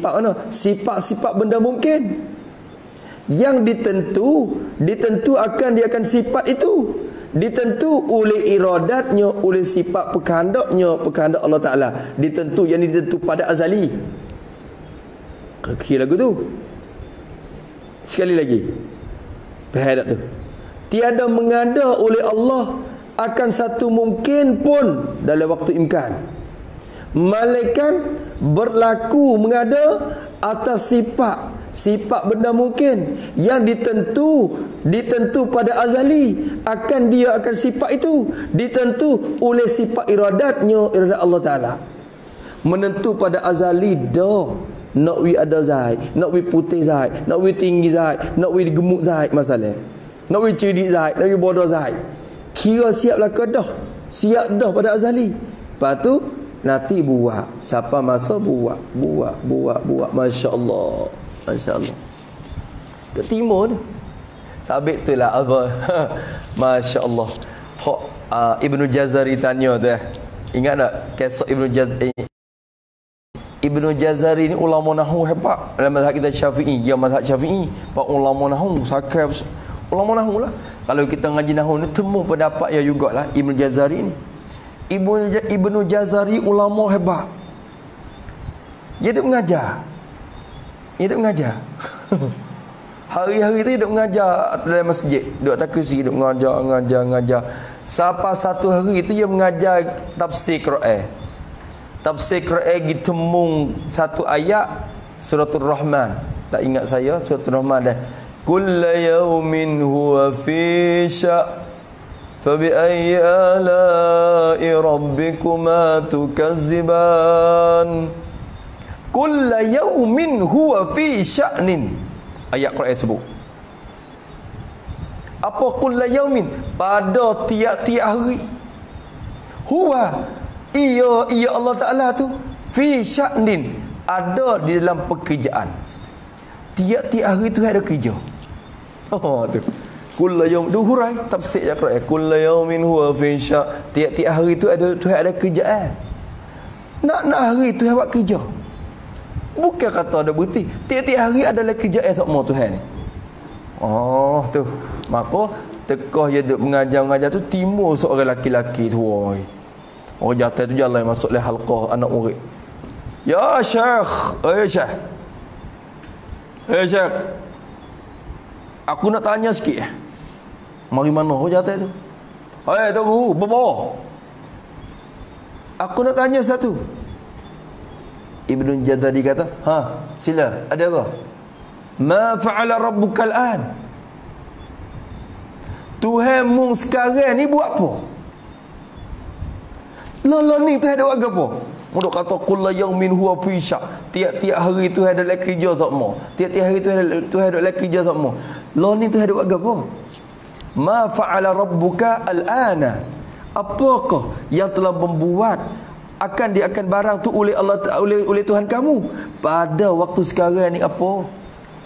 mana? Sifat benda mungkin yang ditentu akan dia akan sifat itu, ditentu oleh iradatnya, oleh sifat kehendak Allah Ta'ala, ditentu, yang ditentu pada azali. Kira lagu tu sekali lagi, faham tak tu? Tiada mengada oleh Allah akan satu mungkin pun dalam waktu imkan. Malaikat berlaku mengada atas sifat benda mungkin yang ditentu pada azali akan dia akan sifat itu, ditentu oleh sifat iradat Allah Ta'ala. Menentu pada azali dah nak wi ada zahid, nak wi putih zahid, nak wi tinggi zahid, nak wi gemuk zahid, masalah nak wi cerdik zahid, nak wi bodoh zahid. Kira siap lah ke dah, siap dah pada azali. Lepas tu nanti buat siapa masa buat. Masya Allah ke timur ni. Sabit tu lah apa. Masya Allah. Ibnu Jazari tanya tu ingat tak kisah Ibnu Jazari ni ulama nahwu hebat dalam mazhab kita Syafi'i. Dia mazhab Syafi'i, pak ulama nahwu sakai ulama nahwu lah. Kalau kita ngaji nahwu ni temu pendapat ya jugalah Ibnu Jazari ni. Ibnu Jazari ulama hebat. Dia duk mengajar. Hari-hari tu dia duk mengajar dalam masjid, duk atas kursi, duk mengajar. Sampai satu hari tu dia mengajar tafsir Quran. Tafsir Quran ditemung satu ayat suratul Rahman. Tak ingat saya suratul Rahman dah. Kullu yawmin huwa fi sya' fa bi ayyi ala'i rabbikuma tukazziban. Kullu yawmin huwa fi sya'nin. Ayat Quran sebut. Apa kullu yawmin? Pada tiap-tiap hari. Huwa ia Allah Ta'ala tu fi sya'nin, ada di dalam pekerjaan. Tiap-tiap hari tu ada kerja. Tu. Kullu yawm duhurai tafsir Quran. Kullu yawmin huwa fi sya'. Tiap-tiap hari tu ada kerjaan. Nak hari tu buat kerja. Bukan kata ada berhenti. Tiap-tiap hari adalah kerjaan semua Tuhan ni. Tu. Maka tekah dia duk mengajar tu timbul seorang lelaki tu. Orang jatuh tu jalan masuk le halqah anak murid. Ya Syekh, Syekh. Syekh. Aku nak tanya sikit. Mari mana orang jatuh tu? Tunggu, bobo. Aku nak tanya satu. Ibnu Jazari kata, sila, ada apa? Ma fa'ala rabbuka al-an? Tuhanmu sekarang ni buat apa? Lolo ni Tuhan ada buat apa? Mudah kata kullu yawmin huwa fi sya'. Tiap-tiap hari Tuhan ada kerja tak mau. Tiap-tiap hari Tuhan ada kerja tak mau. Lolo ni Tuhan ada buat apa? Ma fa'ala rabbuka al-ana? Apakah yang telah membuat dia akan barang tu oleh Allah, oleh Tuhan kamu pada waktu sekarang ni apa?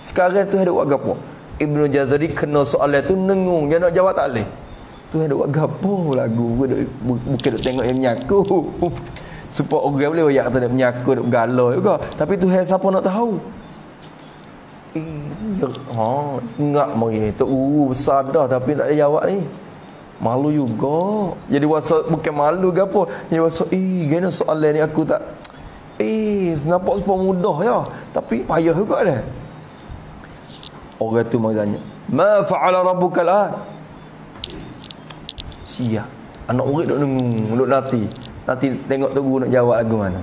Sekarang Tuhan ada buat apa? Ibnu Jazari kena soalan tu nengung, dia nak jawab tak boleh. Tuhan ada buat gapo lagu bukan duk tengok yang menyaku. Supaya orang boleh royak kata nak menyakut, nak bergalau juga. Tapi Tuhan siapa nak tahu? Ingat mari tu besar dah tapi tak ada jawab ni. Malu juga. Jadi wasa bukan malu ke apa. Jadi wasa gimana soalan ni aku tak nampak super mudah ya. Tapi payah juga dah. Orang tu mari tanya, "Ma fa'ala rabbukal an?" Sia. Anak murid duk dengung, duk nanti tengok tunggu nak jawab lagu mana.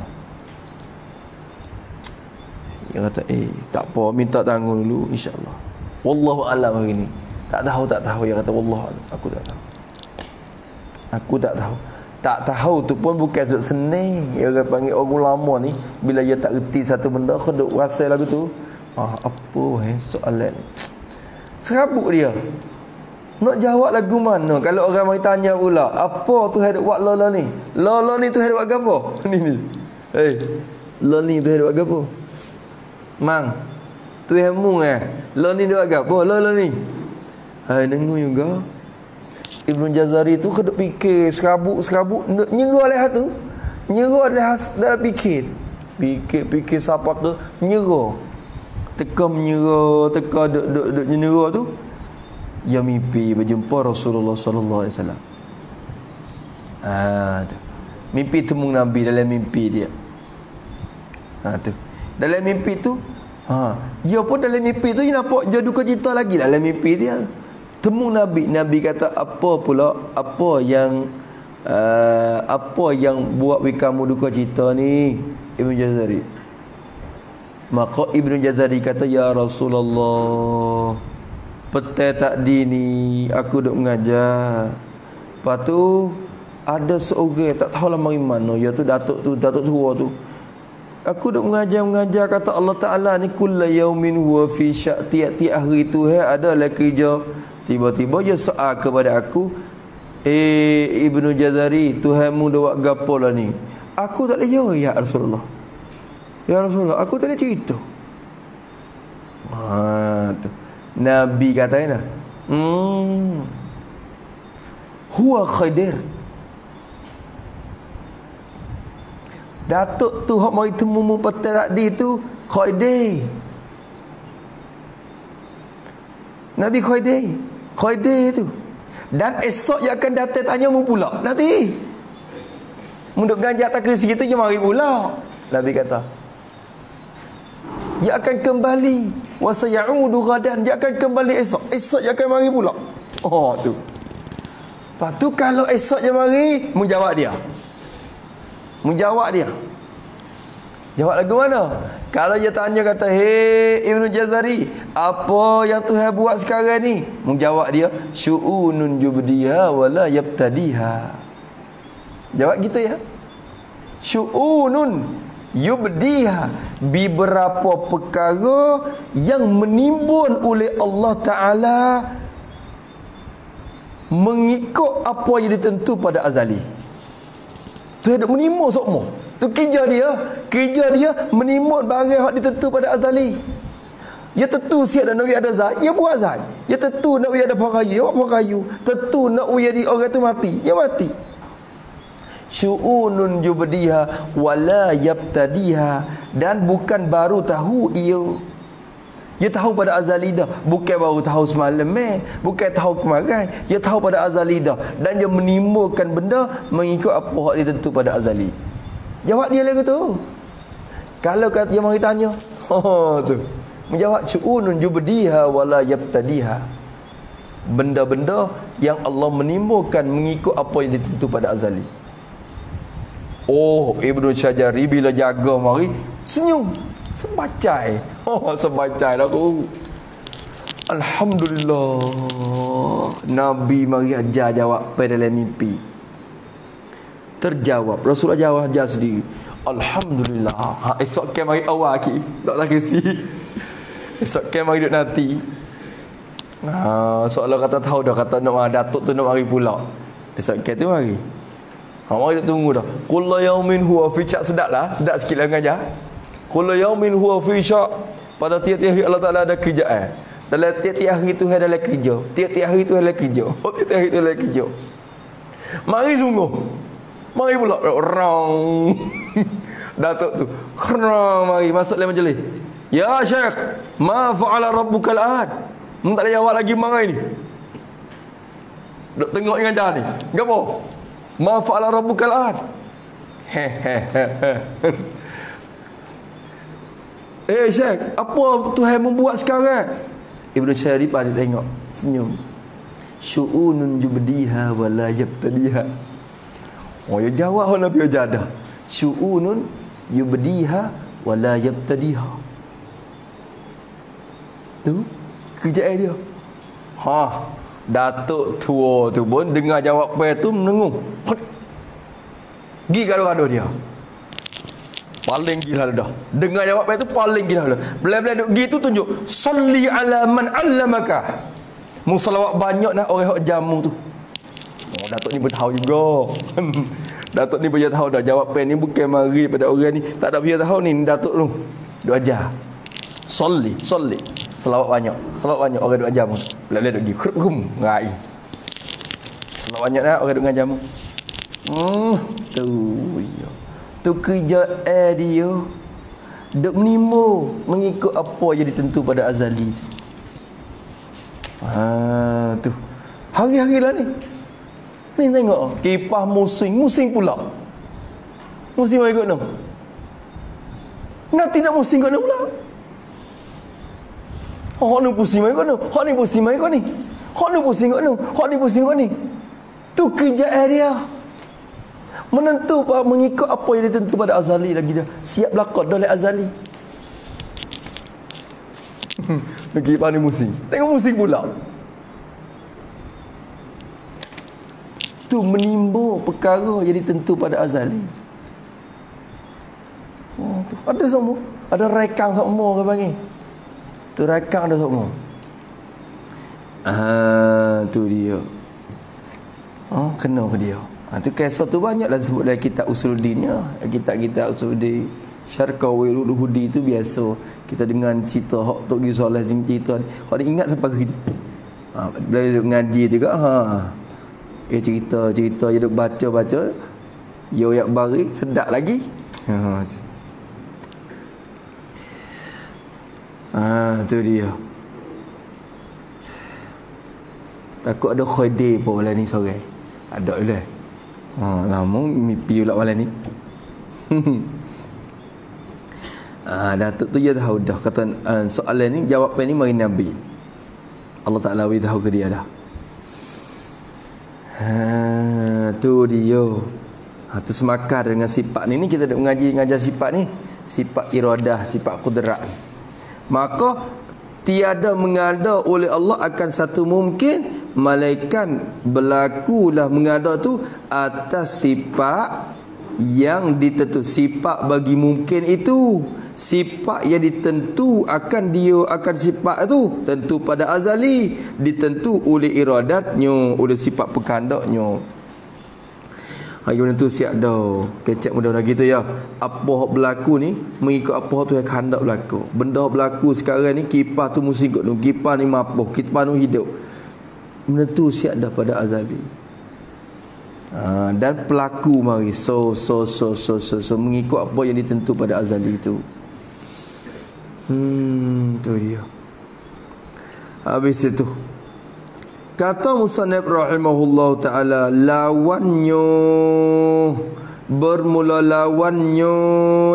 Dia kata, tak apa, minta tanggung dulu insya-Allah. Wallahu a'lam hari ni. Tak tahu. Dia kata, wallahu a'lam, aku tak tahu. Aku tak tahu. Tak tahu tu pun bukan senang. Dia orang panggil orang lama ni, bila dia tak reti satu benda, kau duk rasa lagu tu. Apa soalan ni? Serabut dia. Nak jawab lagu mana? Kalau orang mari tanya pula, apa tu hendak buat lola ni? Lola ni tu hendak buat gapo? Ni. Lola ni tu hendak buat gapo? Mang. Tu hemu Lola ni buat gapo? Lola ni. Dengar juga. Ibnu Jazari tu keduk fikir serabut nyerah leh tu. Nyerah leh dalam fikir. Fikir siapa tu nyerah. Teka menyerah, teka duk nyerah tu. Dia mimpi berjumpa Rasulullah sallallahu alaihi wasallam. Tu. Mimpi temu Nabi dalam mimpi dia. Tu. Dalam mimpi tu, dia pun dalam mimpi tu dia nampak dia duka cita lagi dalam mimpi dia. Temu Nabi, Nabi kata apa yang buat kamu duka cita ni, Ibnu Jazari. Maka Ibnu Jazari kata, ya Rasulullah, petang tadi ni aku duk mengajar. Lepas tu ada seorang tak tahu lah mari mana, iaitu datuk tua tu. Aku duk mengajar kata Allah Taala ni kullu yaumin huwa fi sya', tiap-tiap hari tu ada lah kerja. Tiba-tiba dia soal kepada aku, Ibnu Jazari, Tuhanmu dah buat gapo lah ni? Aku tak boleh jawab, ya Rasulullah. Ya Rasulullah, aku tak boleh cerita. Tu. Nabi katanya, huwa Khadir. Datuk tu hak mari temu mu petang tadi tu Khadir. Nabi Khadir tu. Dan esok dia akan datang tanya mu pula. Nanti munduk ganjak tak kerisi gitu je mari pula. Nabi kata, dia akan kembali wa sayaudu ghadan, dia akan kembali esok dia akan mari pula. Tu. Lepas tu kalau esok dia mari, menjawab dia. Jawab lagu mana? Kalau dia tanya kata, "Hei Ibnu Jazari, apa yang Tuhan buat sekarang ni?" Menjawab dia, "Syu'unun yubdiha wala yabtadiha." Jawab gitu ya. Syu'unun yubdiha, beberapa perkara yang menimbun oleh Allah Ta'ala mengikut apa yang ditentu pada azali. Tu ada menimbun sokmo. Tu kerja dia menimbun barang yang ditentu pada azali. Dia tentu siap dan Nabi ada zat, dia buat zat. Dia tentu nak ada pakayu, dia buat pakayu. Tentu nak di orang tu mati, dia mati. Syu'unun yubdiha wala yabtadiha, dan bukan baru tahu ia. Dia tahu pada azali dah, bukan baru tahu semalam bukan tahu kemarin, dia tahu pada azali dah, dan dia menimbulkan benda mengikut apa hak dia tentu pada azali. Jawab dia lagu tu. Kalau dia mari tanya, tu. Menjawab syu'unun yubdiha wala yabtadiha. Benda-benda yang Allah menimbulkan mengikut apa yang ditentu pada azali. Ibnu Syajari bila jaga mari senyum, sebacai. Sebacai dah aku. Alhamdulillah. Nabi mari ajar jawab pada dalam mimpi. Terjawab. Rasulullah jawab ajar sendiri. Alhamdulillah. Esok ke mari awal lagi. Tak tak kesi. Esok ke mari duduk nanti. Soalan kata tahu dah, kata nak datuk tu nak mari pula. Esok ke tu mari. Mari duk tunggu dah. Kullu yaumin huwa fi syak, sedap sikit lah ngajar. Kullu yaumin huwa fi syak. Pada tiap-tiap hari Allah Taala ada kerjaan. Dalam tiap-tiap hari tu ada kerja. Tiap-tiap hari tu ada kerja. Tiap-tiap hari tu ada kerja. Mari sungguh. Mari pula orang. Datuk tu kena mari masuk dalam majlis. Ya Syekh, ma fa'ala rabbukal ahad? Tak ada jawab lagi marai ni. Duk tengok dengan jalan ni. Gapo? Ma fa'ala rabbukal ahad? Syekh, apa Tuhan membuat sekarang? Ibnu Syarifah dia tengok, senyum. Syu'unun yubdiha wa la yabtadiha. Oh, dia jawab Nabi Jadah. Syu'unun yubdiha wa la yabtadiha. Tu kerjaan dia. Datuk tua tu pun dengar jawapan tu menengung. Gi gaduh-gaduh dia. Paling gila dah. Dengar jawapan tu paling gila dah. Bila-bila duk gi tu tunjuk, "Shalli ala man 'allamaka." Mu selawat banyak dah orang hok jamu tu. Oh, Datuk ni pun tahu juga. Datuk ni pun tahu dah jawapan ni bukan mari pada orang ni. Tak ada dia tahu ni Datuk tu. Duk ajar. Shalli. Selawat banyak orang duk ajar mu. Bila-bila duk gi krum ngai. Selawat banyak dah orang duk ngajar mu. Tu ya. Tu kerja dia duk menimba mengikut apa yang ditentu pada azali tu. Tu hari-hari lah ni. Ni tengok kipas musing pula. Musing mai ikut nom. Nak tidak musing ikut nom pula. Hak ni pusing mai ikut nom. Hak ni pusing mai ikut ni. Hak ni pusing ikut nom. Hak ni pusing ikut ni. Tu kerja dia. Menentu mengikut apa yang ditentu pada azali lagi dah. Siap lakon dah oleh azali. Lagi pani musing. Tengok musing pula. Tu menimba perkara yang ditentu pada azali. Tu ada semua. Ada rekang semua orang panggil. Tu rekang ada semua. Tu dia. Kena ke dia. Tu kisah tu banyaklah disebut dalam kitab Usuluddin ya. Kitab-kitab Usuluddin Syarqawi Ruhudi tu biasa kita dengan cerita hak Tok Gigi Soleh cerita ni. Hak dia ingat sampai hari ni. Bila dia ngaji juga cerita dia duk baca yo yak barik sedap lagi. Tu dia. Takut ada khadir pun malam ni sore. Ada lah. Lama mimpi pula malam ni. Datuk tu dia tahu dah kata soalan ni jawapan ni mari Nabi. Allah Taala beritahu ke dia dah. Tu dia. Tu semakar dengan sifat ni kita nak ngajar sifat ni, sifat iradah, sifat qudrat. Maka tiada mengada oleh Allah akan satu mungkin malaikat berlakulah mengada tu atas sifat yang ditentu. Sifat bagi mungkin itu sifat yang ditentu akan dia akan sifat tu tentu pada azali, ditentu oleh iradatnya, oleh sifat perkandaknya. Hari tu siap dah kecek mudah-mudah gitu ya. Apa yang berlaku ni mengikut apa tu yang kehendak berlaku. Benda berlaku sekarang ni kipas tu mesti ikut tu, kipas ni mapuh, kipas tu hidup. Menentu siap dah pada azali. Dan pelaku mari so mengikut apa yang ditentu pada azali itu. Tu dia. Habis itu kata musannif rahimahullah ta'ala, lawannya bermula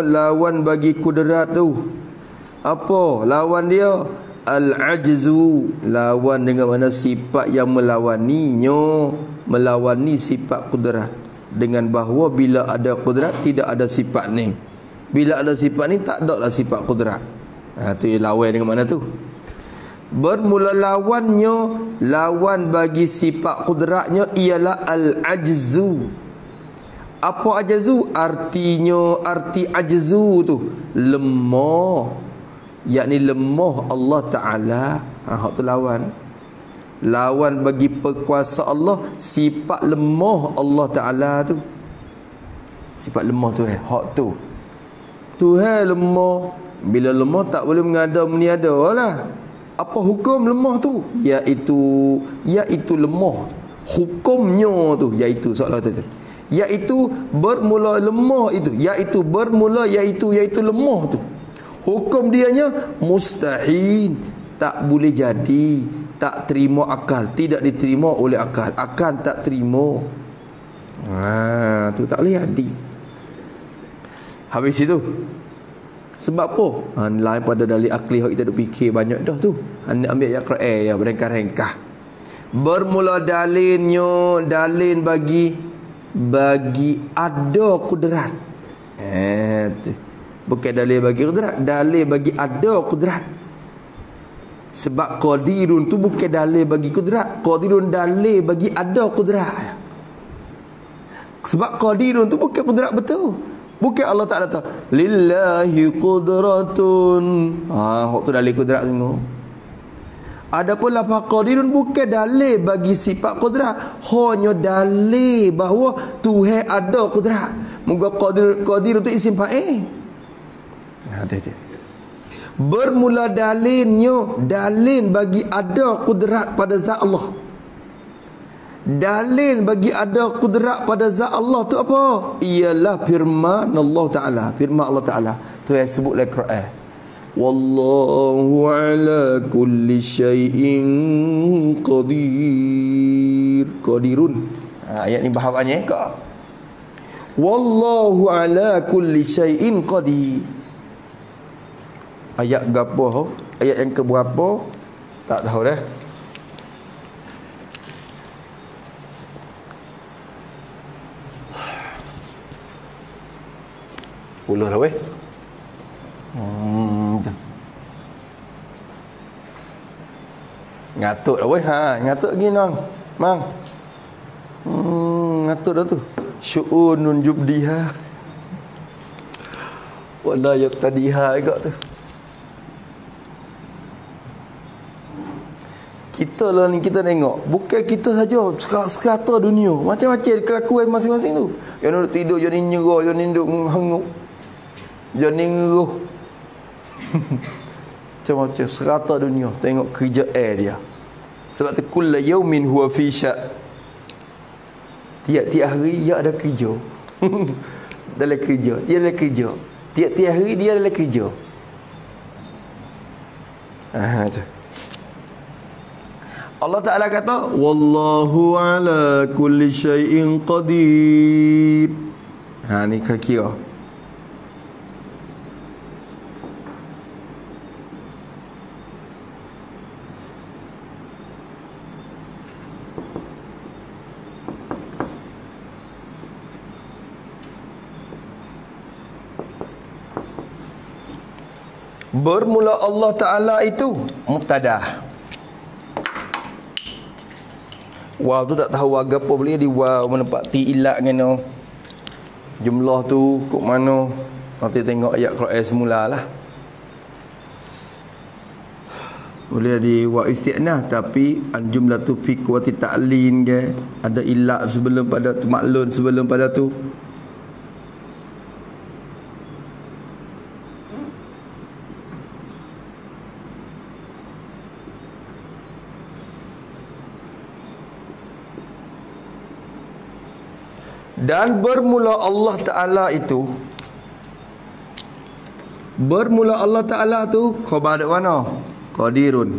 lawan bagi kudrat tu. Apa lawan dia? Al-ajzu, lawan dengan mana sifat yang melawaninya, melawani sifat kudrat, dengan bahawa bila ada kudrat tidak ada sifat ni, bila ada sifat ni tak ada lah sifat kudrat. Tu lawan dengan mana tu? Bermula lawan bagi sifat kudratnya ialah al-ajzu. Apa ajzu? Arti ajzu tu lemah, yakni lemah Allah Ta'ala. Hak tu lawan bagi perkuasa Allah, sifat lemah Allah Ta'ala tu. Sifat lemah tu hak tu Tuhan lemah. Bila lemah tak boleh mengada meniada lah. Apa hukum lemah tu? Iaitu lemah. Hukumnya tu iaitu soalan tu. Iaitu bermula lemah itu, iaitu bermula iaitu lemah tu. Hukum dianya mustahil, tak boleh jadi, tak terima akal, tidak diterima oleh akal, akal tak terima. Tu tak boleh jadi. Habis itu sebab apa? Lain pada dalil akli hak kita duk fikir banyak dah tu. Anda ambil ayat Quran ya berengkah-rengkah. Bermula dalinnya, dalil bagi ada kudrat. Tu. Bukan dalil bagi kudrat, dalil bagi ada kudrat. Sebab qadirun tu bukan dalil bagi kudrat, qadirun dalil bagi ada kudrat. Sebab qadirun tu bukan kudrat betul. Bukan Allah Ta'ala tahu lillahi qudratun. Waktu dalil kudrat tengok. Adapun lafaz qadirun bukan dalil bagi sifat kudrat, hanya dalil bahawa Tuhan ada kudrat. Moga qadir tu isim fa'il. Bermula dalilnya, dalil bagi ada kudrat pada zat Allah. Dalil bagi ada kudrat pada zat Allah tu apa? Ialah firman Allah Ta'ala. Firman Allah Ta'ala tu yang sebut dalam Quran. Wallahu ala kulli syai'in qadir. Qadirun. Ayat ni bahawannya kak. Wallahu ala kulli syai'in qadir. Ayat berapa? Ayat yang keberapa? Tak tahu dah. Puluh dah weh. Ngatuk dah weh. Ngatuk lagi nang. Mang. Ngatuk dah tu. Syu'unun jubdiha. Wala yaqtadiha agak tu. Kita lah ni, kita tengok bukan kita saja sekata dunia, macam-macam kelakuan masing-masing tu. Yang nak tidur jadi nyerah, yang ni duk hanguk, jadi ngeruh. Macam-macam serata dunia. Tengok kerja dia. Sebab tu kullu yaumin huwa fi sya'. Tiap-tiap hari dia ada kerja. Dalam kerja, dia dalam kerja. Tiap-tiap hari dia dalam kerja. Tu. Allah Ta'ala kata wallahu ala kulli syai'in qadir. Ni kira. Bermula Allah Ta'ala itu mubtada. Wow tu tak tahu agak apa boleh di wow menepati ilat ngano. Jumlah tu kok mana? Nanti tengok ayat Quran semulalah. Boleh di wa isti'nah tapi an jumlah tu fi quwati ta'lin ke? Ada ilat sebelum pada tu, maklun sebelum pada tu. Dan bermula Allah Ta'ala itu, bermula Allah Ta'ala tu khabar mana? Qadirun,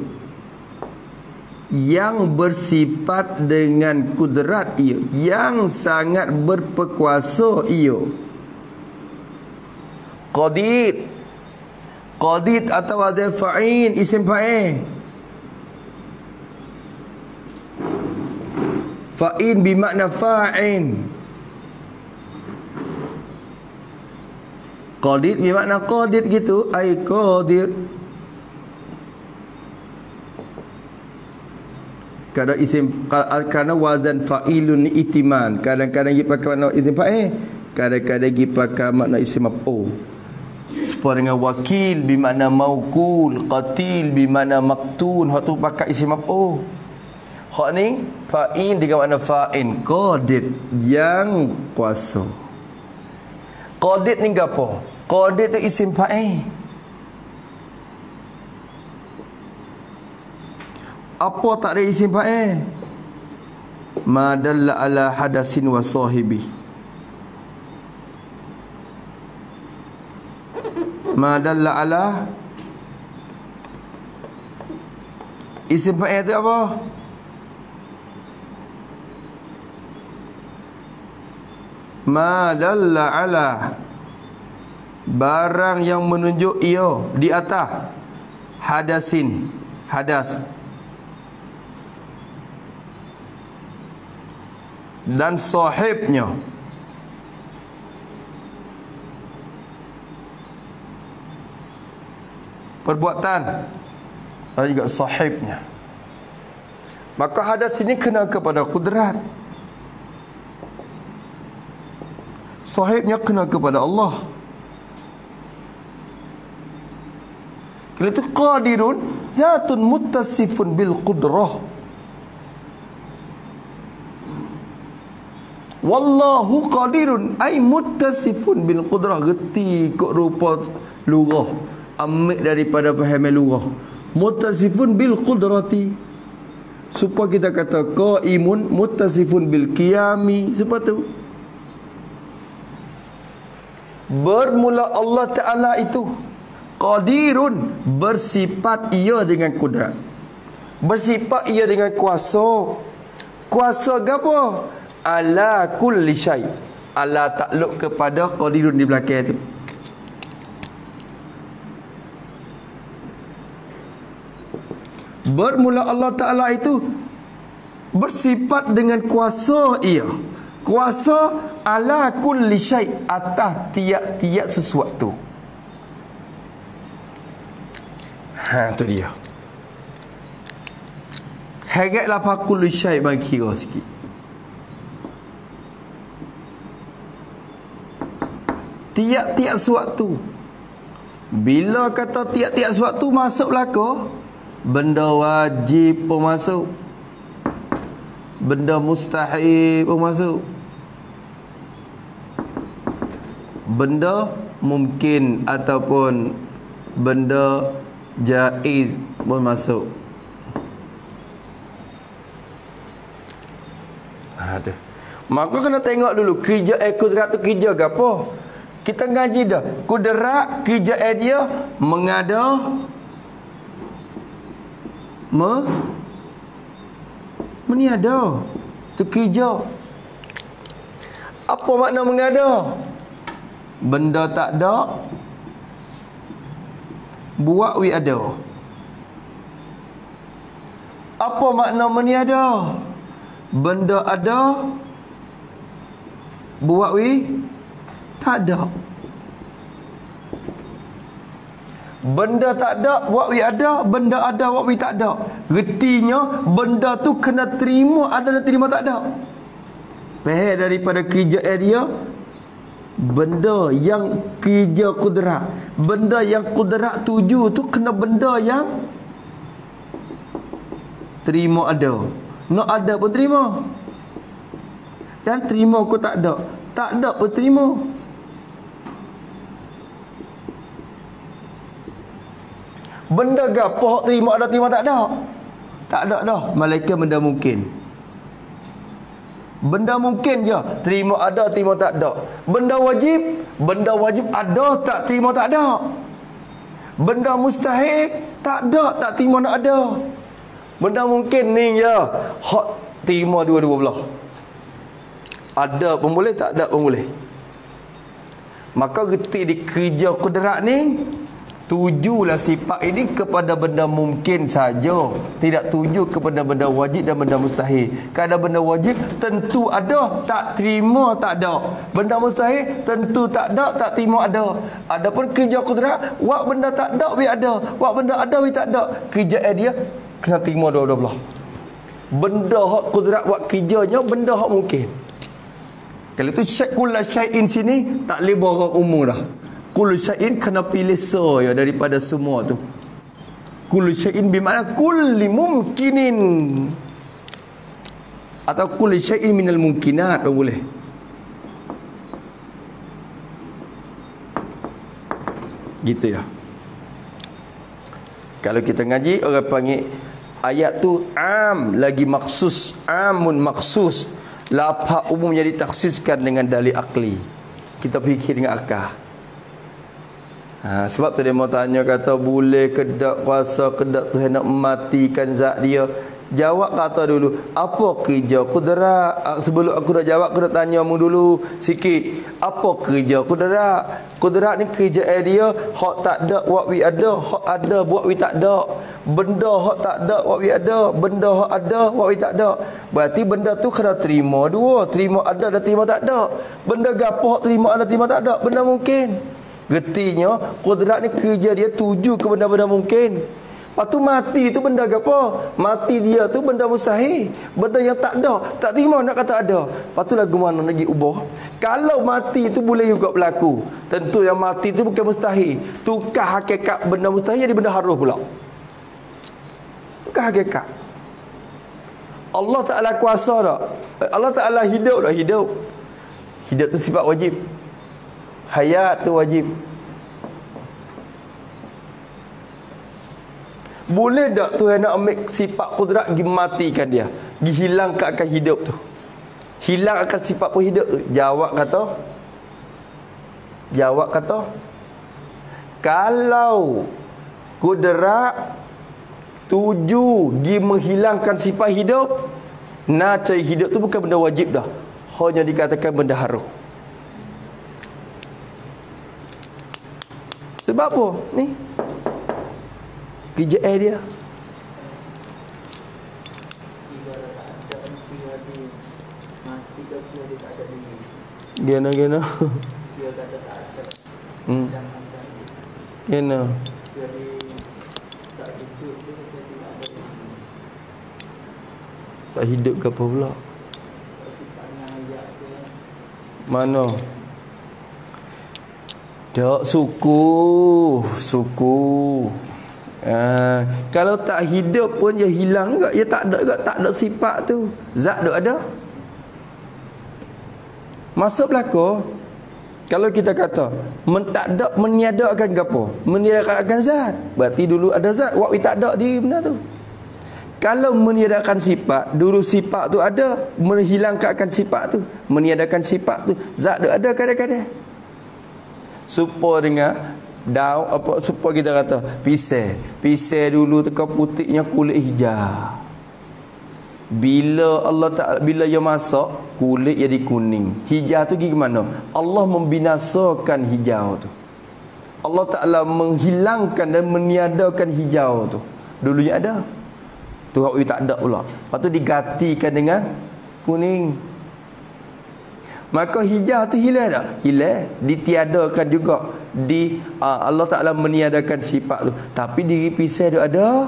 yang bersifat dengan kudrat ia, yang sangat berperkuasa ia. Qadir, qadir atau ada fa'in, isim fa'in. Fa'in bermakna fa'in. Qadir bermakna qadir gitu, ai qadir. Kadang isim kerana wazan fa'ilun itiman, kadang-kadang dia pakai makna isim fa'il, kadang-kadang dia pakai makna isim maf'ul. Seperti dengan wakil bermakna mauqul, qatil bermakna maktun, hak tu pakai isim maf'ul. Hak ni fa'il dengan makna fa'in, qadir yang kuasa. Qadir ni apa? Qadir tu isim fa'il. Apa tak ada isim fa'il? Ma dalla ala hadasin wa sahibi. Ma dalla ala isim fa'il tu apa? Ma dalla ala barang yang menunjuk ia di atas hadasin, hadas, dan sahibnya. Perbuatan dan juga sahibnya. Maka hadas ini kena kepada kudrat, sahibnya kena kepada Allah. Kalau itu qadirun zatun muttasifun bil qudrah. Wallahu qadirun ay muttasifun bil qudrah. Geti kok rupa lurah, ambil daripada faham lurah. Muttasifun bil qudrati, supaya kita kata qaimun muttasifun bil qiyami. Sebab tu bermula Allah Ta'ala itu qadirun, bersifat ia dengan kudrat, bersifat ia dengan kuasa. Kuasa apa? Ala kulli syai. Ala takluk kepada qadirun di belakang itu. Bermula Allah Ta'ala itu bersifat dengan kuasa ia. Kuasa ala kulli syai, atas tiap-tiap sesuatu. Tu dia. Haraplah pakul syai bagi kira sikit. Tiap-tiap sesuatu. Bila kata tiap-tiap sesuatu masuk belaka, benda wajib pun masuk, benda mustahil pun masuk, benda mungkin ataupun benda jaiz pun masuk. Tu. Maka kena tengok dulu kerja kudrat tu kerja ke apa. Kita ngaji dah. Kudrat kerja dia mengada meniada. Tu kerja. Apa makna mengada? Benda tak ada, buat wi ada. Apa makna meniada? Benda ada, buat wi tak ada. Benda tak ada, buat wi ada. Benda ada, buat wi tak ada. Retinya benda tu kena terima ada dan terima tak ada. Faham daripada kerja dia, benda yang kerja kudrat, benda yang kudrat tuju tu kena benda yang terima ada. Nak ada pun terima, dan terima pun tak ada. Tak ada pun terima. Benda gapo terima ada terima tak ada? Tak ada dah. Malaikat benda mungkin. Benda mungkin je, terima ada terima tak ada. Benda wajib ada tak terima tak ada. Benda mustahil tak ada tak terima nak ada. Benda mungkin ni je, hak terima dua-dua belah. Ada pun boleh, tak ada pun boleh. Maka reti di kerja kudrat ni, tujulah sifat ini kepada benda mungkin saja, tidak tuju kepada benda wajib dan benda mustahil. Kalau benda wajib tentu ada, tak terima tak ada. Benda mustahil tentu tak ada, tak terima ada. Adapun kerja kudrat, wak benda tak ada bi ada, wak benda ada bi tak ada. Kerja dia kena terima dua-dua belah. Benda hak kudrat wak kerjanya, benda hak mungkin. Kalau itu kullu syai'in sini tak boleh borang umum dah. Kullu syai'in kena pilih ya daripada semua tu. Kullu syai'in bermakna kulli mumkinin, atau kullu syai'in minal mumkinat pun boleh. Gitu ya. Kalau kita ngaji orang panggil ayat tu am lagi maksus, amun maksus. Lafaz umumnya ditaksiskan dengan dalil akli. Kita fikir dengan akal. Sebab tu dia mau tanya, kata boleh ke tak kuasa ke tak Tuhan nak mematikan zat dia. Jawab kata dulu, apa kerja kudrat? Sebelum aku nak jawab, aku nak tanya mu dulu sikit. Apa kerja kudrat? Kudrat ni kerja dia, hak tak ada what we ada, hak ada buat we tak ada. Benda hak tak ada what we ada, benda hak ada what we tak ada. Berarti benda tu kena terima dua, terima ada dan terima tak ada. Benda gapo hak terima ada terima tak ada, benda mungkin. Getinya kudrat ni kerja dia tuju ke benda-benda mungkin. Lepas tu mati tu benda apa? Mati dia tu benda mustahil. Benda yang tak ada. Tak terima nak kata ada. Lepas tu lagu mana lagi ubah. Kalau mati tu boleh juga berlaku. Tentu yang mati tu bukan mustahil. Tukar hakikat benda mustahil jadi benda harus pula. Tukar hakikat. Allah Ta'ala kuasa tak? Allah Ta'ala hidup tak? Hidup. Hidup tu sifat wajib. Hayat tu wajib. Boleh tak Tuhan nak ambil sifat kudrat pergi matikan dia, dihilangkan akan hidup tu, hilang akan sifat hidup tu? Jawab kata kalau kudrat tuju pergi menghilangkan sifat hidup, cari hidup tu bukan benda wajib dah, hanya dikatakan benda harus. Sebab apa? Ni kerja dia. Gena. Gena. Tak hidup ke apa pula? Mana? Tak suku. Kalau tak hidup pun dia hilang juga. Dia tak ada juga, tak ada sifat tu. Zat tu ada. Masuk belaka. Kalau kita kata tak ada, meniadakan apa? Meniadakan zat. Berarti dulu ada zat, waktu tak ada di benda tu. Kalau meniadakan sifat, dulu sifat tu ada, menghilangkan akan sifat tu, meniadakan sifat tu, zat tu ada kadang-kadang. Supaya dengan daun apa, supaya kita kata pisai dulu teka putihnya kulit hijau. Bila Allah Ta'ala, bila dia masak, kulit jadi kuning. Hijau tu pergi ke mana? Allah membinasakan hijau tu. Allah Ta'ala menghilangkan dan meniadakan hijau tu. Dulunya ada, tu hak tak ada pula. Lepas tu digantikan dengan kuning. Maka hijau tu hilang tak? Hilang. Ditiadakan juga. Allah Ta'ala meniadakan sifat tu. Tapi diri pisai tu ada.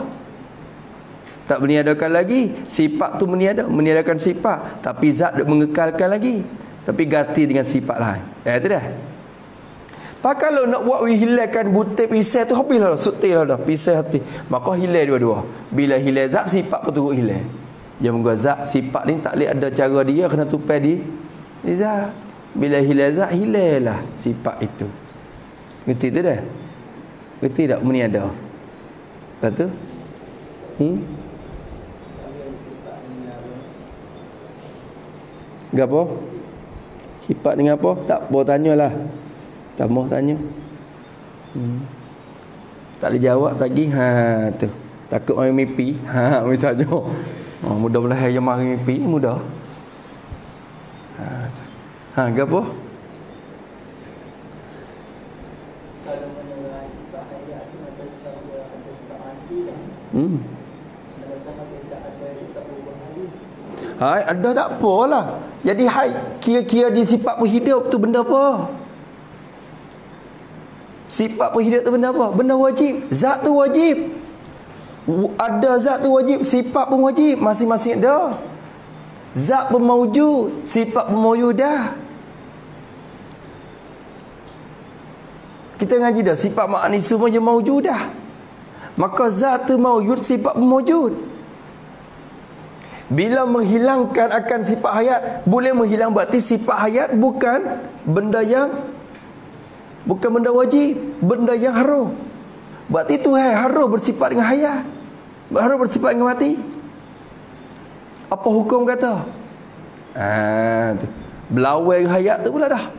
Tak meniadakan lagi. Sifat tu meniadakan sifat. Tapi zat tu mengekalkan lagi. Tapi ganti dengan sifat lain. Itu dah. Pak kalau nak buat hilangkan butir pisai tu, habislah sutil dah pisai hati. Maka hilang dua-dua. Bila hilang zat, sifat pun turut hilang. Dia mengatakan zat, sifat ni tak boleh ada cara dia, kena tupai di zat. Bila hilang zat, hilanglah sifat itu. Ngerti tu dah? Ngerti tak meniada? Lepas tu? Gapo? Sifat dengan apa? Tak boleh tanyalah. Tak mau tanya. Tak boleh jawab lagi. Tu. Takut orang mimpi. Orang tanya. Mudah-mudahan yang mari mimpi mudah. Gapo?
Kalau menilai sifat hayat tu ada sifat mati dah.
Hai, ada tak apalah. Jadi hai kira-kira di sifat berhidup tu benda apa? Sifat berhidup tu benda apa? Benda wajib. Zat tu wajib. Ada zat tu wajib, sifat pun wajib, masing-masing ada. Zat pun maujud, sifat pun maujudah. Kita ngaji dah, sifat makni semua je maujudah. Maka zat tu maujud, sifat pun maujud. Bila menghilangkan akan sifat hayat, boleh menghilang, berarti sifat hayat bukan benda yang, bukan benda wajib, benda yang harus. Berarti Tuhan harus bersifat dengan hayat, harus bersifat dengan mati. Apa hukum kata? Tu. Belawai hayat tu pula dah.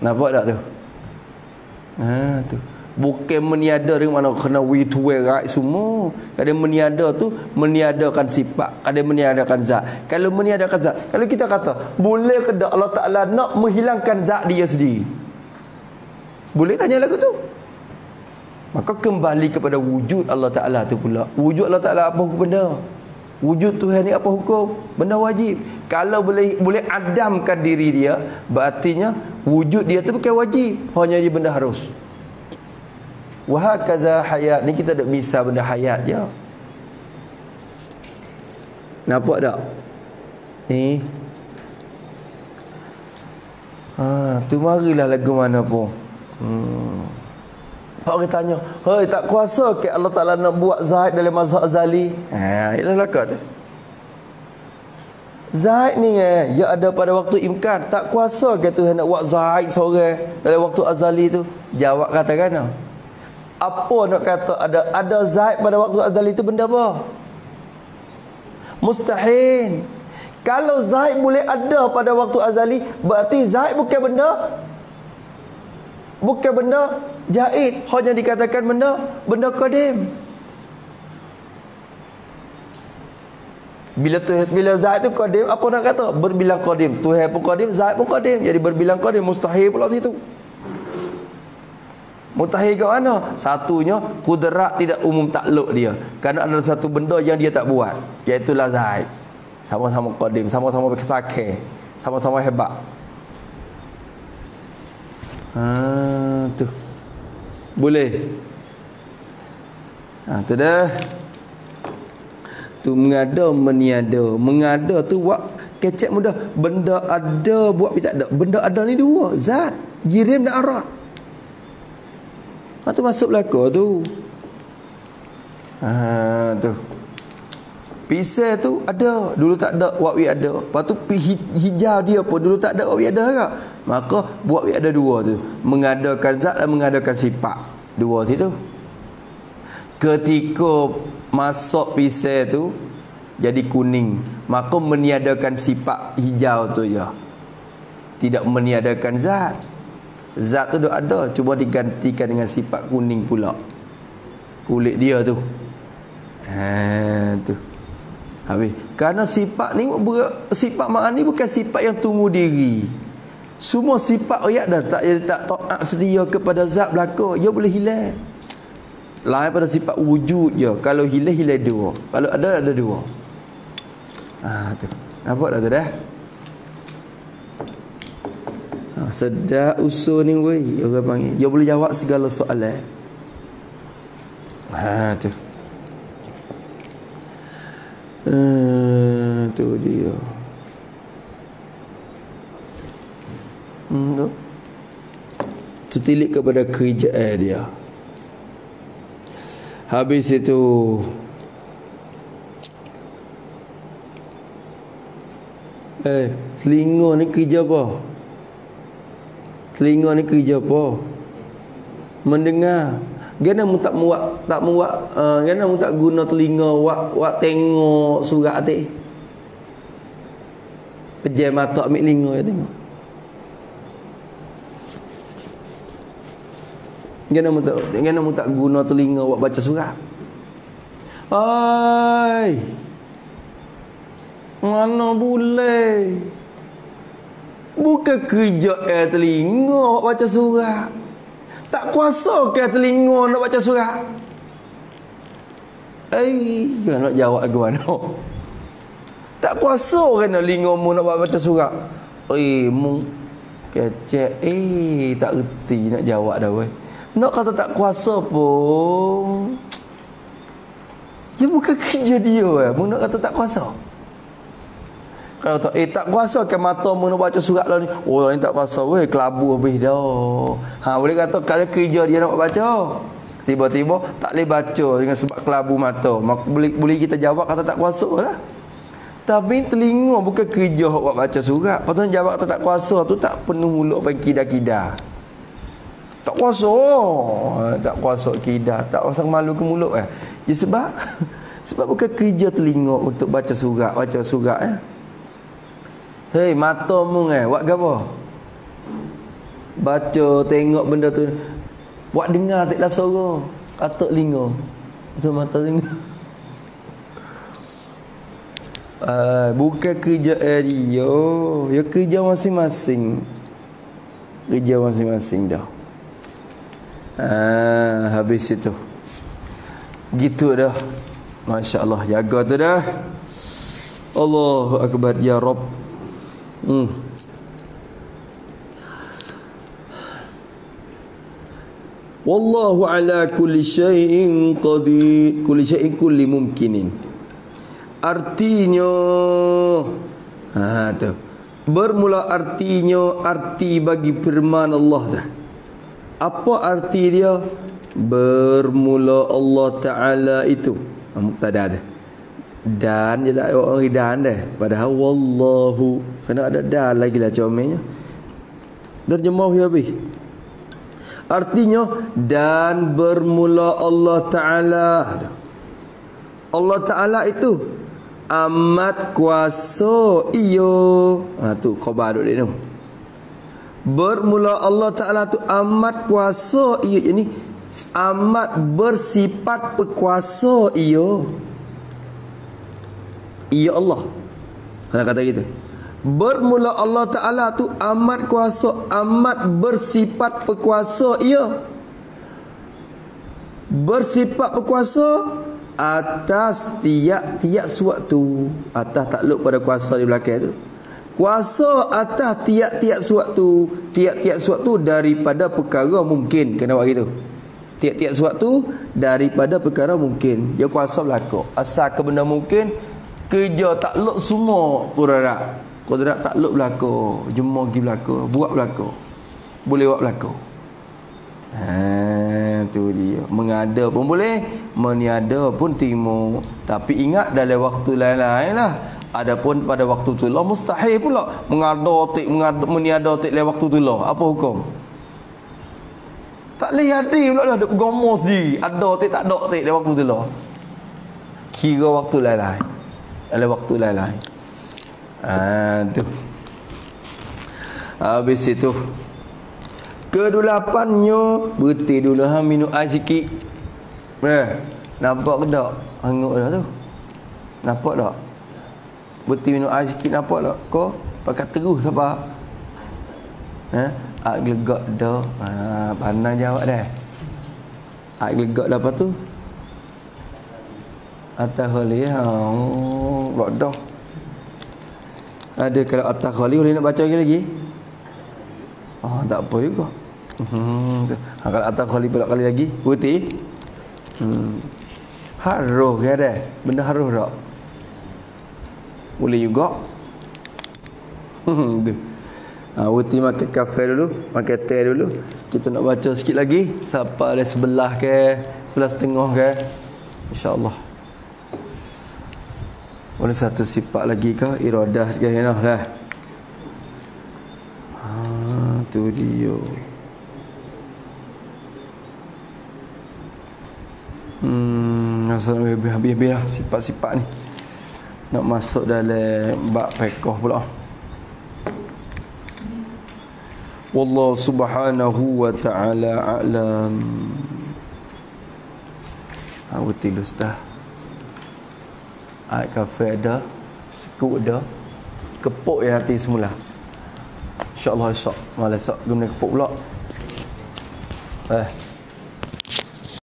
Nampak tak tu? Tu. Bukan meniada dengan mana kena wituai right semua. Kadang meniada tu meniadakan sifat, kadang meniadakan zat. Kalau meniadakan zat, kalau kita kata boleh ke tak Allah Taala nak menghilangkan zat dia sendiri? Boleh tanya lagu tu. Maka kembali kepada wujud Allah Taala tu pula. Wujud Allah Taala apa benda? Wujud Tuhan ni apa hukum? Benda wajib. Kalau boleh adamkan diri dia, berartinya wujud dia tu bukan wajib, hanya dia benda harus. Wahakaza hayat ni kita tak bisa benda hayat je. Nampak tak? Ni. Tu marilah lagu mana pun. Orang tanya, "Hei, tak kuasa ke Allah Taala nak buat zahid dalam mazhab azali?" Ialah lakat tu. Zahid ni ya ada pada waktu imkan. Tak kuasa ke Tuhan nak buat zahid seorang dalam waktu azali tu? Jawab katakan. Apa nak kata ada zahid pada waktu azali itu benda apa? Mustahil. Kalau zahid boleh ada pada waktu azali, berarti zahid bukan benda jaid, hanya dikatakan benda qadim. Bila zahid tu qadim, apa nak kata? Berbilang qadim. Tuhan pun qadim, zahid pun qadim. Jadi berbilang qadim, mustahil pula situ. Mustahil ke mana? Satunya kudrat tidak umum takluk dia. Kerana ada satu benda yang dia tak buat, iaitu zahid. Sama-sama qadim, sama-sama berkesakeh, sama-sama hebat. Tu. Boleh. Tu dah. Tu mengada meniada. Mengada tu buat kecek mudah. Benda ada buat tapi tak ada. Benda ada ni dua, zat, jirim dan arad. Tu masuk belaka tu. Tu. Pisau tu ada, dulu tak ada, waktu ada. Lepas tu hijau dia pun dulu tak ada, waktu ada ke? Maka buat ada dua tu. Mengadakan zat dan mengadakan sifat. Dua situ. Ketika masuk pisau tu jadi kuning, maka meniadakan sifat hijau tu je. Tidak meniadakan zat. Zat tu dah ada, cuma digantikan dengan sifat kuning pula. Kulit dia tu. Tu. Habis. Kerana sifat ni, sifat ma'an ni bukan sifat yang tunggu diri. Semua sifat ayat dah tak taat sedia kepada zat belaka, dia boleh hilang. Lain pada sifat wujud je. Kalau hilang dua. Kalau ada dua. Tu. Nampak dah tu dah? Sedap usul ni weh, orang panggil. Dia boleh jawab segala soalan. Tu. Tu dia. Tu tilik kepada kerjaan dia. Habis itu telinga ni kerja apa? Telinga ni kerja apa? Mendengar. Gana mu tak gana mu tak guna telinga wak tengok surat tu. Pejam mata ambil telinga ya tengok. Gana mu tak guna telinga wak baca surat. Ai. Mana boleh? Bukan kerja telinga nak baca surat. Tak kuasa ke telinga nak baca surat? Kan nak jawab ke mana? Tak kuasa kan telinga mu nak baca surat? Mu kecek. Tak reti nak jawab dah weh. Nak kata tak kuasa pun, dia bukan kerja dia weh. Mu nak kata tak kuasa. Kalau tak kuasa ke mata mu nak baca surat lah ni. Oh ni tak kuasa weh, kelabu habis dah. Boleh kata kalau kerja dia nak baca, tiba-tiba tak boleh baca dengan sebab kelabu mata. Maka boleh kita jawab kata tak kuasa lah. Tapi telinga bukan kerja buat baca surat. Patut jawab kata tak kuasa tu tak penuh mulut bagi kida-kida. Tak kuasa. Tak kuasa kida, tak kuasa malu ke mulut Ya sebab bukan kerja telinga untuk baca surat Hei, mata mu buat apa? Baca, tengok benda tu. Buat dengar taklah suara. Atuk lingo. Itu mata lingo. Bukan kerja dia. Ya kerja masing-masing. Kerja masing-masing dah. Habis itu. Gitu dah. Masya Allah. Jaga tu dah. Allahu Akbar ya Rabb. Wallahu ala kulli syai'in qadir. Kulli syai'in kulli mumkinin. Artinya tu. Bermula artinya arti bagi firman Allah dah. Apa arti dia? Bermula Allah Ta'ala itu mubtada dah. Dan dia tak ada orang dan dah. Padahal wallahu kena ada dan lagi lah comelnya. Terjemah ya habis. Artinya dan bermula Allah Ta'ala. Allah Ta'ala itu amat kuasa iyo. Tu khabar duk dia tu. Bermula Allah Ta'ala tu amat kuasa iyo. Ini amat bersifat berkuasa iyo. Ya Allah. Kata gitu. Bermula Allah Ta'ala tu amat kuasa, amat bersifat berkuasa ia. Bersifat berkuasa atas tiap-tiap suatu. Atas takluk pada kuasa di belakang tu. Kuasa atas tiap-tiap suatu. Tiap-tiap suatu daripada perkara mungkin. Kena buat gitu. Tiap-tiap suatu daripada perkara mungkin. Dia kuasa berlaku. Asal ke benda mungkin, kerja takluk semua kudrat. Kudrat takluk berlaku, jemur pergi berlaku, buat berlaku. Boleh buat berlaku. Tu dia. Mengada pun boleh, meniada pun timu. Tapi ingat dalam waktu lain-lain lah. Adapun pada waktu tu lah mustahil pula meniada tik dalam waktu tu lah. Apa hukum? Tak boleh hadir pula dah duk bergomor sendiri. Ada tik tak ada tik dalam waktu tu lah. Kira waktu lain-lain. Dalam waktu lain-lain. Tu. Habis itu kedulapannya berhenti dulu minum air sikit. Nampak ke tak? Hanguk dah tu. Nampak tak? Berhenti minum air sikit nampak tak? Kau pakai terus apa? Air gelegak dah. Pandang jawab dah. Air gelegak dah apa tu? Atas khali dah. Ada kalau atas khali boleh nak baca lagi? Tak apa juga. Kalau atas khali pula kali lagi putih. Haruh ke ada? Benda haruh tak? Boleh juga. Putih makan kafe dulu, makan teh dulu. Kita nak baca sikit lagi. Siapa ada sebelah ke, sebelah setengah ke? InsyaAllah. Boleh satu sifat lagi ke? Iradah ke henah lah. Tu dia. Habis-habis lah sifat-sifat ni. Nak masuk dalam bab fiqh pula. Wallahu subhanahu wa ta'ala a'lam. Betul ustaz. Air kafe ada, sekut ada, kepuk yang nanti semula. InsyaAllah esok. Malah esok guna kepuk pula.